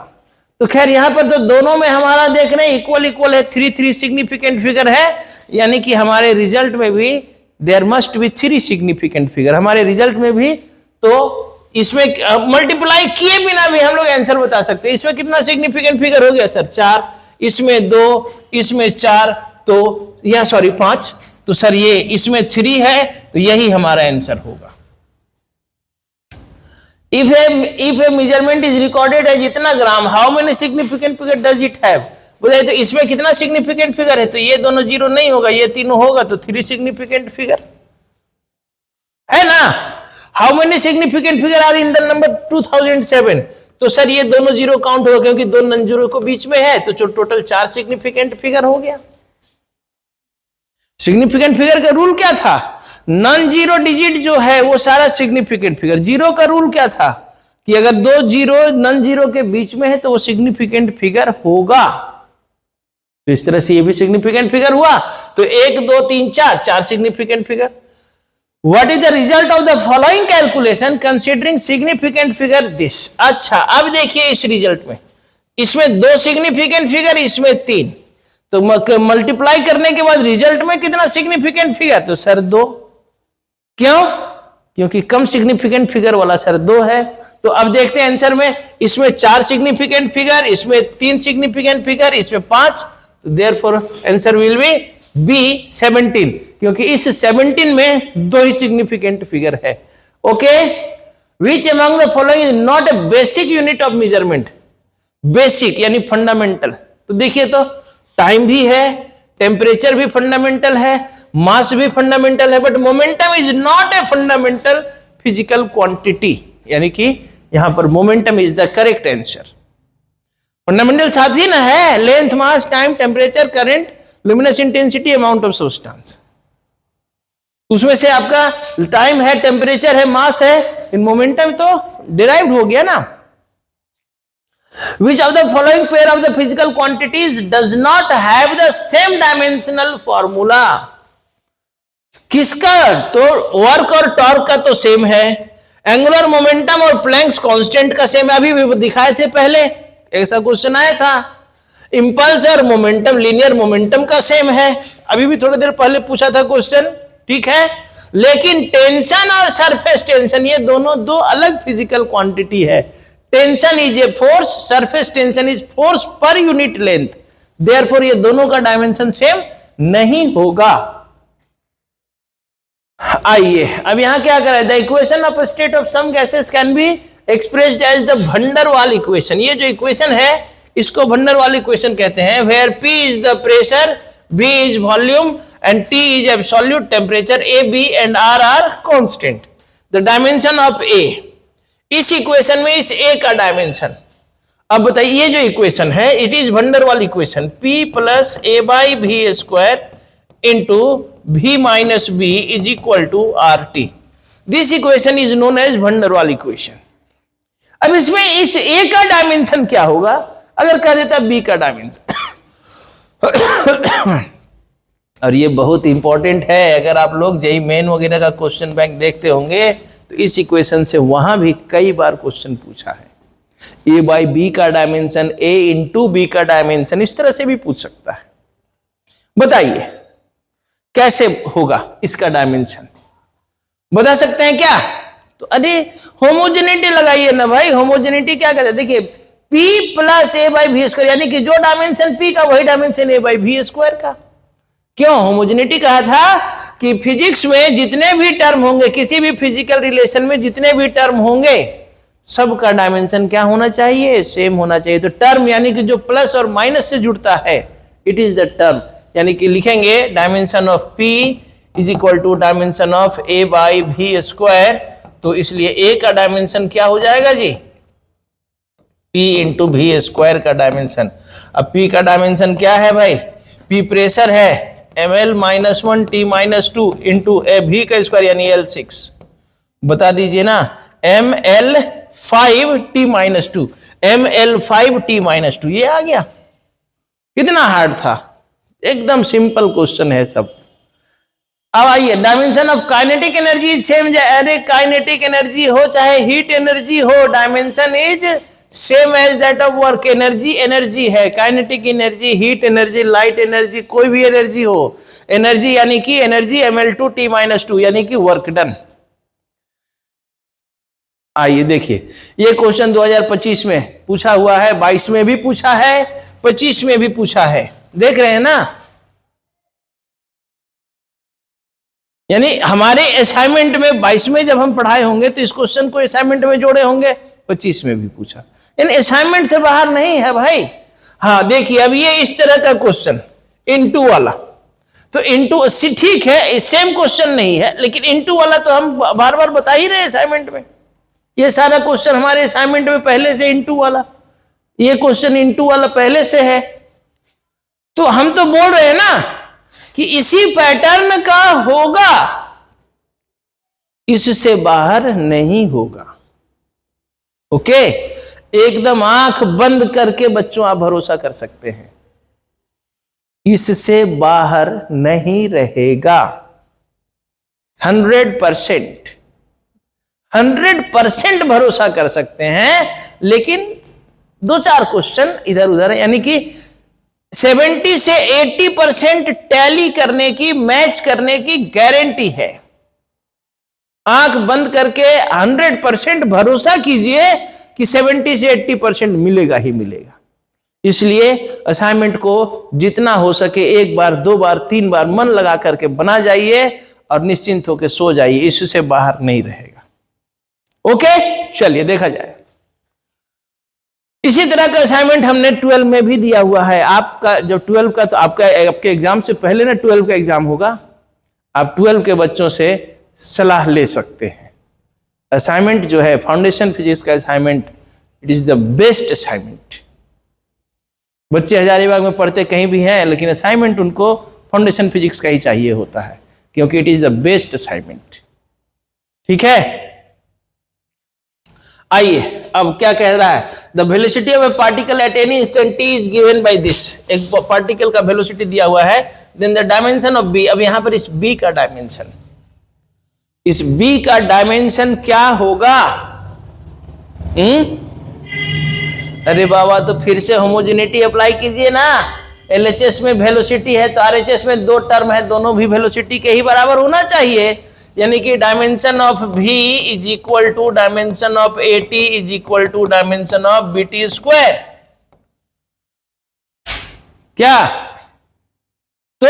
तो खैर यहां पर तो दोनों में हमारा देख रहे हैं इक्वल इक्वल है, 3 सिग्निफिकेंट फिगर है, यानी कि हमारे रिजल्ट में भी there must be 3 significant figure, हमारे रिजल्ट में भी। तो इसमें मल्टीप्लाई किए बिना भी हम लोग आंसर बता सकते हैं। इसमें कितना सिग्निफिकेंट फिगर हो गया सर, 4, इसमें 2, इसमें 4, तो या सॉरी 5, तो सर ये इसमें 3 है, तो यही हमारा आंसर होगा। If a measurement is recorded as इतना gram, how many significant figure does it have? बोले तो इसमें कितना सिग्निफिकेंट फिगर है, तो ये दोनों जीरो नहीं होगा, ये तीनों होगा, तो 3 सिग्निफिकेंट फिगर है ना। How many significant figure are in the number 2007? तो सर ये दोनों जीरो काउंट होगा क्योंकि दो नन जीरो को बीच में है, तो जो टोटल 4 सिग्निफिकेंट फिगर हो गया। सिग्निफिकेंट फिगर का रूल क्या था? नॉन जीरो डिजिट जो है वो सारा सिग्निफिकेंट फिगर। जीरो का रूल क्या था कि अगर दो जीरो नॉन जीरो के बीच में है तो वो सिग्निफिकेंट फिगर होगा। तो इस तरह से ये भी सिग्निफिकेंट फिगर हुआ। तो 1 2 3 4 significant figure. What is the result of the following calculation considering significant figure this? अच्छा, अब देखिए इस रिजल्ट में, इसमें 2 सिग्निफिकेंट फिगर, इसमें 3, तो मल्टीप्लाई करने के बाद रिजल्ट में कितना सिग्निफिकेंट फिगर? तो सर 2। क्यों? क्योंकि कम सिग्निफिकेंट फिगर वाला सर 2 है। तो अब देखते हैं आंसर में, इसमें 4 सिग्निफिकेंट फिगर, इसमें 3 सिग्निफिकेंट फिगर, इसमें 5, तो therefore answer will be B 17, क्योंकि इस 17 में 2 ही सिग्निफिकेंट फिगर है। Okay, which among the following is not a basic unit of measurement? Basic यानी फंडामेंटल। तो देखिए, तो टाइम भी है, टेम्परेचर भी फंडामेंटल है, मास भी फंडामेंटल है, but momentum is not a fundamental physical quantity, यानी कि यहां पर momentum is the correct answer. Fundamental साथ ही ना है, length, mass, time, temperature, current, luminous intensity, amount of substance. उसमें से आपका टाइम है, टेम्परेचर है, मास है, इन मोमेंटम तो डिराइव्ड हो गया ना। Which of the following pair of the physical quantities does not have the same dimensional formula? किसका? तो वर्क और टॉर्क का तो सेम है, एंगुलर मोमेंटम और प्लैंक्स कांस्टेंट का सेम है, अभी भी दिखाए थे पहले, ऐसा क्वेश्चन आया था। इंपल्स और मोमेंटम, लीनियर मोमेंटम का सेम है, अभी भी थोड़ी देर पहले पूछा था क्वेश्चन, ठीक है। लेकिन टेंशन और सरफेस टेंशन ये दोनों 2 अलग फिजिकल क्वांटिटी है। Tension is a force, surface tension is force per unit length, therefore ये दोनों का डायमेंशन सेम नहीं होगा। आइए अब यहां क्या करा है, the equation of state of some gases can be expressed as the van der Waals equation. ये जो इक्वेशन है इसको वंडरवाल इक्वेशन कहते हैं, where P is the pressure, B is volume and T is absolute temperature, A, B and R are constant. The dimension of A, इस इक्वेशन में इस A का डायमेंशन, अब बताइए ये जो इक्वेशन है it is van der Waals equation, P plus A by V square into V minus B is equal to RT। This equation is known as van der Waals equation. अब इसमें इस A का डायमेंशन क्या होगा? अगर कह देता B का डायमेंशन और ये बहुत इंपॉर्टेंट है, अगर आप लोग जेईई मेन वगैरह का क्वेश्चन बैंक देखते होंगे तो इस इक्वेशन से वहां भी कई बार क्वेश्चन पूछा है। A बाई B का डायमेंशन, A इंटू B का डायमेंशन, इस तरह से भी पूछ सकता है। बताइए कैसे होगा इसका डायमेंशन, बता सकते हैं क्या? तो अरे होमोजेनिटी लगाइए ना भाई। होमोजेनिटी क्या कहते हैं? देखिए P plus A by V square, यानी कि जो डायमेंशन P का वही dimension A by V square का। क्यों होमोजेनिटी कहा था? कि फिजिक्स में जितने भी टर्म होंगे, किसी भी फिजिकल रिलेशन में जितने भी टर्म होंगे, सबका डायमेंशन क्या होना चाहिए? सेम होना चाहिए। तो टर्म यानी कि जो प्लस और माइनस से जुड़ता है, इट इज द टर्म, यानी कि लिखेंगे dimension of P is equal to dimension of A by V square. तो इसलिए A का डायमेंशन क्या हो जाएगा जी? P इंटू V स्क्वायर का डायमेंशन। अब P का डायमेंशन क्या है भाई? P प्रेशर है, ml minus 1 T minus 2 into V का स्क्वायर यानी L6। बता दीजिए ना, ml5 T minus 2, ml5 T minus 2, ये आ गया। कितना हार्ड था? एकदम सिंपल क्वेश्चन है सब। अब आइए, dimension of kinetic energy same. अरे काइनेटिक एनर्जी हो चाहे हीट एनर्जी हो, dimension is same as that of work. Energy energy है, kinetic energy, heat energy, light energy, कोई भी एनर्जी हो, एनर्जी यानी कि एनर्जी ml2 T माइनस 2 यानी कि वर्क डन। आइए देखिए, ये क्वेश्चन 2025 में पूछा हुआ है, 22 में भी पूछा है, 25 में भी पूछा है। देख रहे हैं ना? यानी हमारे असाइनमेंट में 22 में जब हम पढ़ाए होंगे तो इस क्वेश्चन को असाइनमेंट में जोड़े होंगे, 25 में भी पूछा, यानी असाइनमेंट से बाहर नहीं है भाई। हाँ देखिए, अब ये इस तरह का क्वेश्चन इनटू वाला, तो इनटू ठीक है, सेम क्वेश्चन नहीं है, लेकिन इनटू वाला तो हम बार बार बता ही रहे असाइनमेंट में। ये सारा क्वेश्चन हमारे असाइनमेंट में पहले से इनटू वाला, ये क्वेश्चन इनटू वाला पहले से है। तो हम तो बोल रहे हैं ना कि इसी पैटर्न का होगा, इससे बाहर नहीं होगा। ओके, एकदम आंख बंद करके बच्चों आप भरोसा कर सकते हैं, इससे बाहर नहीं रहेगा। 100% भरोसा कर सकते हैं। लेकिन 2-4 क्वेश्चन इधर उधर, यानी कि 70 से 80% टैली करने की, मैच करने की गारंटी है। आंख बंद करके 100% भरोसा कीजिए कि 70 से 80% मिलेगा ही मिलेगा। इसलिए असाइनमेंट को जितना हो सके 1 बार, 2 बार, 3 बार मन लगा करके बना जाइए और निश्चिंत होकर सो जाइए, इससे बाहर नहीं रहेगा। ओके, चलिए देखा जाए। इसी तरह का असाइनमेंट हमने 12 में भी दिया हुआ है। आपका जब 12 का, तो आपके एग्जाम से पहले ना 12 का एग्जाम होगा, आप 12 के बच्चों से सलाह ले सकते हैं। असाइनमेंट जो है फाउंडेशन फिजिक्स का assignment, it is the best assignment. बच्चे हजारीबाग में पढ़ते कहीं भी हैं, लेकिन असाइनमेंट उनको फाउंडेशन फिजिक्स का ही चाहिए होता है, क्योंकि it is the best assignment. ठीक है, आइए अब क्या कह रहा है। The velocity of a particle at any instant T is given by this. एक पार्टिकल का वेलोसिटी दिया हुआ है, then the dimension of B. अब यहां पर इस बी का डायमेंशन, इस बी का डायमेंशन क्या होगा? अरे बाबा, तो फिर से होमोजेनिटी अप्लाई कीजिए ना। एलएचएस में वेलोसिटी है तो आरएचएस में 2 टर्म है, दोनों भी वेलोसिटी के ही बराबर होना चाहिए। यानी कि dimension of v is equal to dimension of at is equal to dimension of bt square. क्या? तो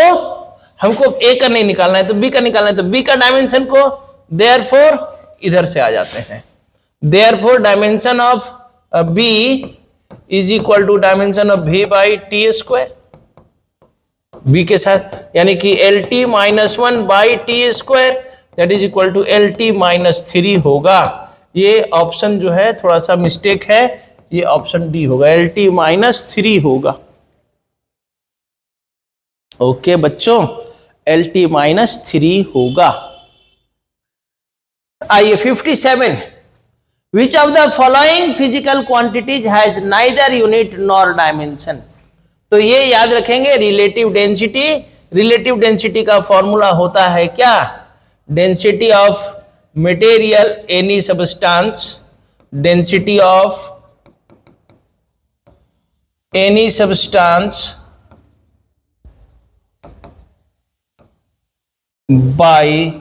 हमको a का नहीं निकालना है तो b का निकालना है, तो b का डायमेंशन को देयरफॉर इधर से आ जाते हैं। Therefore dimension of b is equal to dimension of v by T square, b के साथ, यानी कि lt minus 1 by T square that is equal to lt minus 3 होगा। ये ऑप्शन जो है थोड़ा सा मिस्टेक है, ये ऑप्शन डी होगा, lt माइनस 3 होगा। ओके बच्चों, lt माइनस 3 होगा। आइए 57, which of the following physical quantities has neither unit nor dimension. तो ये याद रखेंगे, रिलेटिव डेंसिटी। रिलेटिव डेंसिटी का फॉर्मूला होता है क्या? Density of material any substance, density of any substance by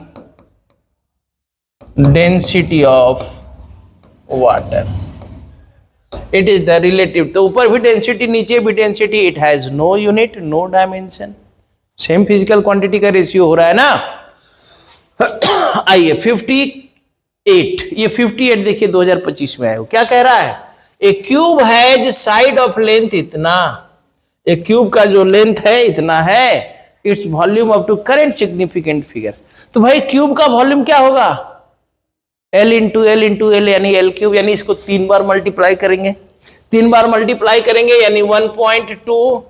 density of water, it is the relative. तो ऊपर भी डेंसिटी, नीचे भी density, it has no unit no dimension. Same physical quantity का रेशियो हो रहा है ना। आइए 58, ये 58 देखिए 2025 में है। क्या कह रहा है? A cube has side of length इतना, एक क्यूब का जो लेंथ है इतना है, it's volume up to current significant figure. तो भाई क्यूब का वॉल्यूम क्या होगा? L into L into L, यानी एल क्यूब, यानी इसको 3 बार मल्टीप्लाई करेंगे। 3 बार मल्टीप्लाई करेंगे यानी 1.2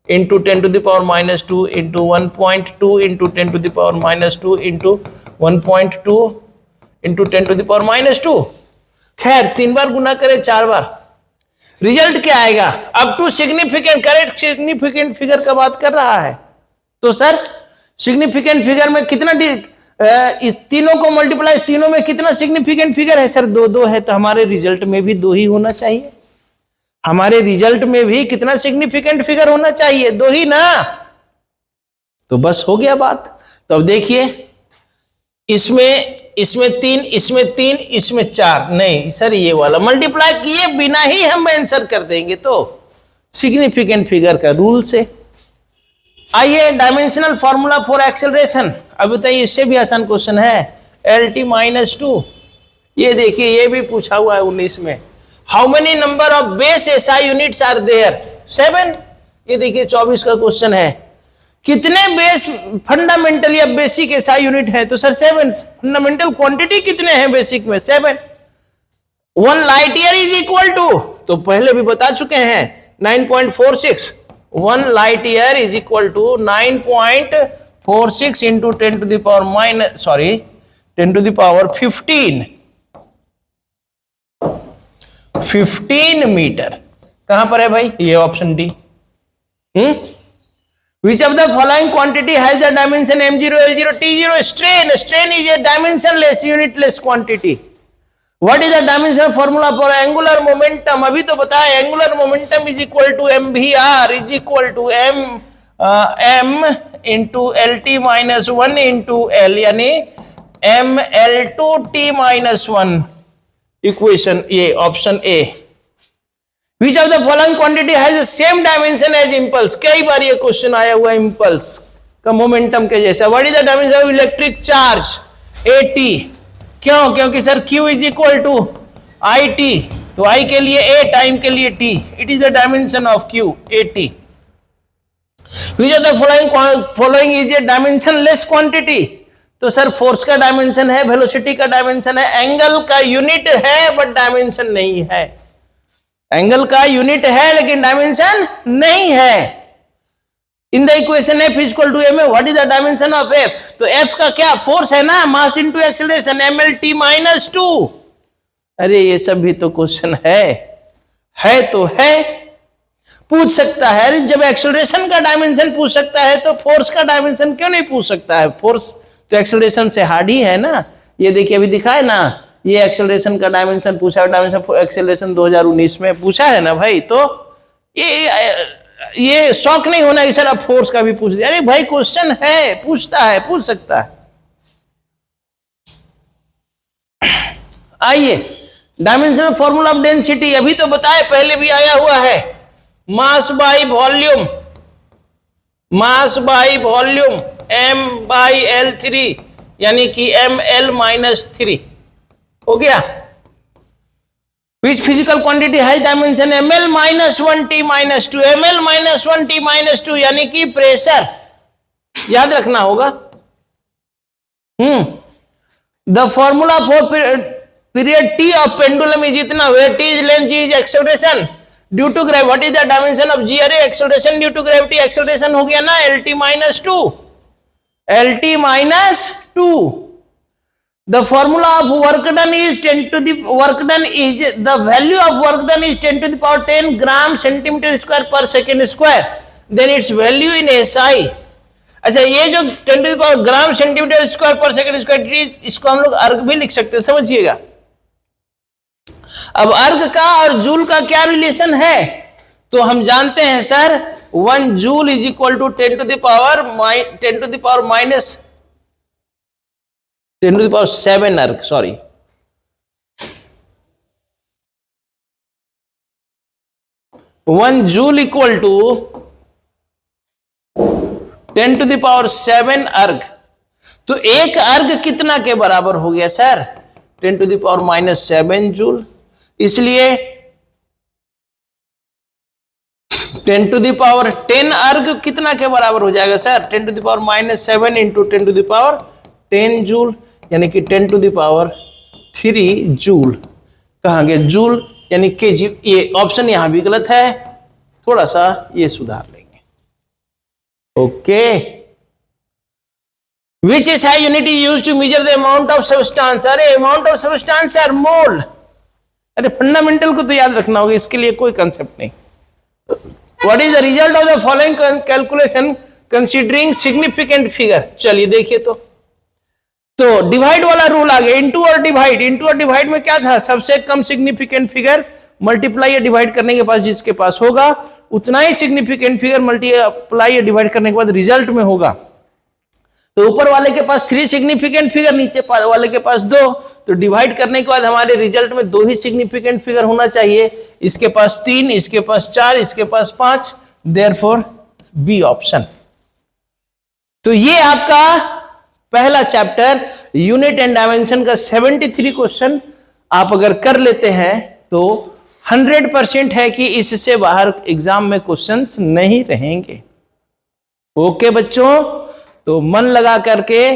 into 10 to the power minus 2 into 1.2 into 10 to the power minus 2 into 1.2 into 10 to the power minus 2। खैर 3 बार गुना करें 4 बार, रिजल्ट क्या आएगा? Up to significant, correct significant figure का बात कर रहा है। तो सर सिग्निफिकेंट फिगर में कितना इस तीनों को मल्टीप्लाई, तीनों में कितना सिग्निफिकेंट फिगर है? सर 2 है, तो हमारे रिजल्ट में भी 2 ही होना चाहिए। हमारे रिजल्ट में भी कितना सिग्निफिकेंट फिगर होना चाहिए? 2 ही ना। तो बस हो गया बात। तो अब देखिए, इसमें 3, इसमें 3, इसमें 4, नहीं सर ये वाला मल्टीप्लाई किए बिना ही हम आंसर कर देंगे, तो सिग्निफिकेंट फिगर का रूल से। आइए डायमेंशनल फॉर्मूला फॉर एक्सेलरेशन। अब बताइए इससे भी आसान क्वेश्चन है, LT माइनस 2। ये देखिए ये भी पूछा हुआ है 19 में। How many number of base SI units are there? 7। ये देखिए 24 का क्वेश्चन है, कितने बेस फंडामेंटल या बेसिक SI यूनिट है? तो सर 7। फंडामेंटल क्वांटिटी कितने हैं बेसिक में? 7। 1 light year is equal to, तो पहले भी बता चुके हैं, 9.46। 1 light year is equal to 9.46 into 10 to the power 10 to the power 15 metre. कहां पर है भाई? ये option D. Which of the following quantity has the dimension m0, l0, t0? Strain is a dimensionless unitless quantity. What is the dimension formula for angular momentum? अभी तो बताया, angular momentum is equal to mvr is equal to m into lt minus 1 into l, यानी ml2t minus 1 इक्वेशन, ये option A. Which of the following quantity has the same dimension as impulse? कई बार ये क्वेश्चन आया हुआ impulse का मोमेंटम के जैसा। What is the dimension of electric charge? AT। क्यों? क्योंकि sir Q is equal to IT, तो I के लिए A, टाइम के लिए T। It is the dimension of Q, AT। Which of the following is a dimensionless quantity? तो सर फोर्स का डायमेंशन है, वेलोसिटी का डायमेंशन है, एंगल का यूनिट है बट डायमेंशन नहीं है। एंगल का यूनिट है लेकिन डायमेंशन नहीं है। In the equation F is equal to ma, what is the dimension of F? तो F का क्या? फोर्स है ना, mass into acceleration, mlt minus 2। अरे ये सब भी तो क्वेश्चन है तो है, पूछ सकता है। जब एक्सेलरेशन का डायमेंशन पूछ सकता है तो फोर्स का डायमेंशन क्यों नहीं पूछ सकता है? फोर्स तो एक्सेलरेशन से हार्ड ही है ना। ये देखिए अभी दिखा है ना, ये एक्सेलरेशन का डायमेंशन पूछा है, डायमेंशन एक्सेलरेशन 2019 में पूछा है ना भाई। तो ये शौक नहीं होना कि सर आप फोर्स का भी पूछ दिया। अरे भाई क्वेश्चन है, पूछता है, पूछ सकता है। आइए डायमेंशनल फॉर्मूला ऑफ डेंसिटी, अभी तो बताए, पहले भी आया हुआ है, मास by volume, mass by volume m/L3 यानी कि ml माइनस 3 हो गया। Which physical quantity has dimension ml minus 1t minus 2? ml minus 1t minus 2 यानी कि प्रेशर, याद रखना होगा। The formula for period t of pendulum is इतना, where t is length, g is acceleration due to gravity. What is the dimension of g? अरे acceleration due to gravity, acceleration हो गया ना, lt minus 2, lt minus 2। The formula of work done is 10 to the work done is the value of work done is 10 to the power 10 gram centimetre square per second square, then its value in SI। अच्छा ये जो 10 to the power gram centimetre square per second square, इसको हम लोग अर्ग भी लिख सकते हैं, समझिएगा। अब अर्ग का और जूल का क्या रिलेशन है? तो हम जानते हैं sir 1 joule is equal to 10 to the power minus 10 to the power 7 erg, sorry, one joule equal to 10 to the power 7 अर्ग। तो एक अर्ग कितना के बराबर हो गया sir? 10 to the power minus 7 joule. इसलिए 10 to the power 10 अर्ग कितना के बराबर हो जाएगा sir? 10 to the power minus 7 into 10 to the power 10 joule, यानी कि 10 to the power 3 जूल। कहाँ गया जूल, यानी केजी। ये ऑप्शन यहां भी गलत है, थोड़ा सा ये सुधार लेंगे। Okay. Which SI unit is used to measure the amount of substance? अरे amount of substance sir mole. अरे फंडामेंटल को तो याद रखना होगा, इसके लिए कोई कंसेप्ट नहीं। What is the result of the following calculation considering significant figure? चलिए देखिए, तो डिवाइड वाला रूल आ गया, इनटू और डिवाइड। इनटू और डिवाइड में क्या था? सबसे कम सिग्निफिकेंट फिगर मल्टीप्लाई या डिवाइड करने के पास जिसके पास होगा उतना ही सिग्निफिकेंट फिगर मल्टीप्लाई या डिवाइड करने के बाद रिजल्ट में होगा। तो ऊपर वाले के पास 3 सिग्निफिकेंट फिगर, नीचे वाले के पास 2, तो डिवाइड करने के बाद हमारे रिजल्ट में 2 ही सिग्निफिकेंट फिगर होना चाहिए। इसके पास 3, इसके पास 4, इसके पास 5, देयरफॉर बी ऑप्शन। तो ये आपका पहला चैप्टर यूनिट एंड डायमेंशन का 73 क्वेश्चन आप अगर कर लेते हैं तो 100% है कि इससे बाहर एग्जाम में क्वेश्चंस नहीं रहेंगे। ओके बच्चों, तो मन लगा करके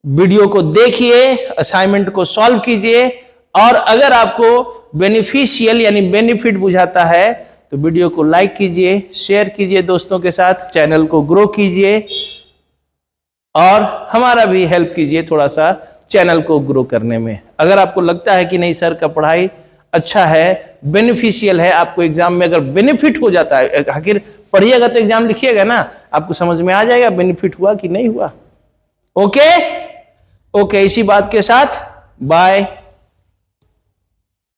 वीडियो को देखिए, असाइनमेंट को सॉल्व कीजिए, और अगर आपको बेनिफिशियल यानी बेनिफिट बुझाता है तो वीडियो को लाइक कीजिए, शेयर कीजिए दोस्तों के साथ, चैनल को ग्रो कीजिए और हमारा भी हेल्प कीजिए थोड़ा सा चैनल को ग्रो करने में। अगर आपको लगता है कि नहीं सर का पढ़ाई अच्छा है, बेनिफिशियल है, आपको एग्जाम में अगर बेनिफिट हो जाता है, आखिर पढ़िएगा तो एग्जाम लिखिएगा ना, आपको समझ में आ जाएगा बेनिफिट हुआ कि नहीं हुआ। ओके, इसी बात के साथ बाय।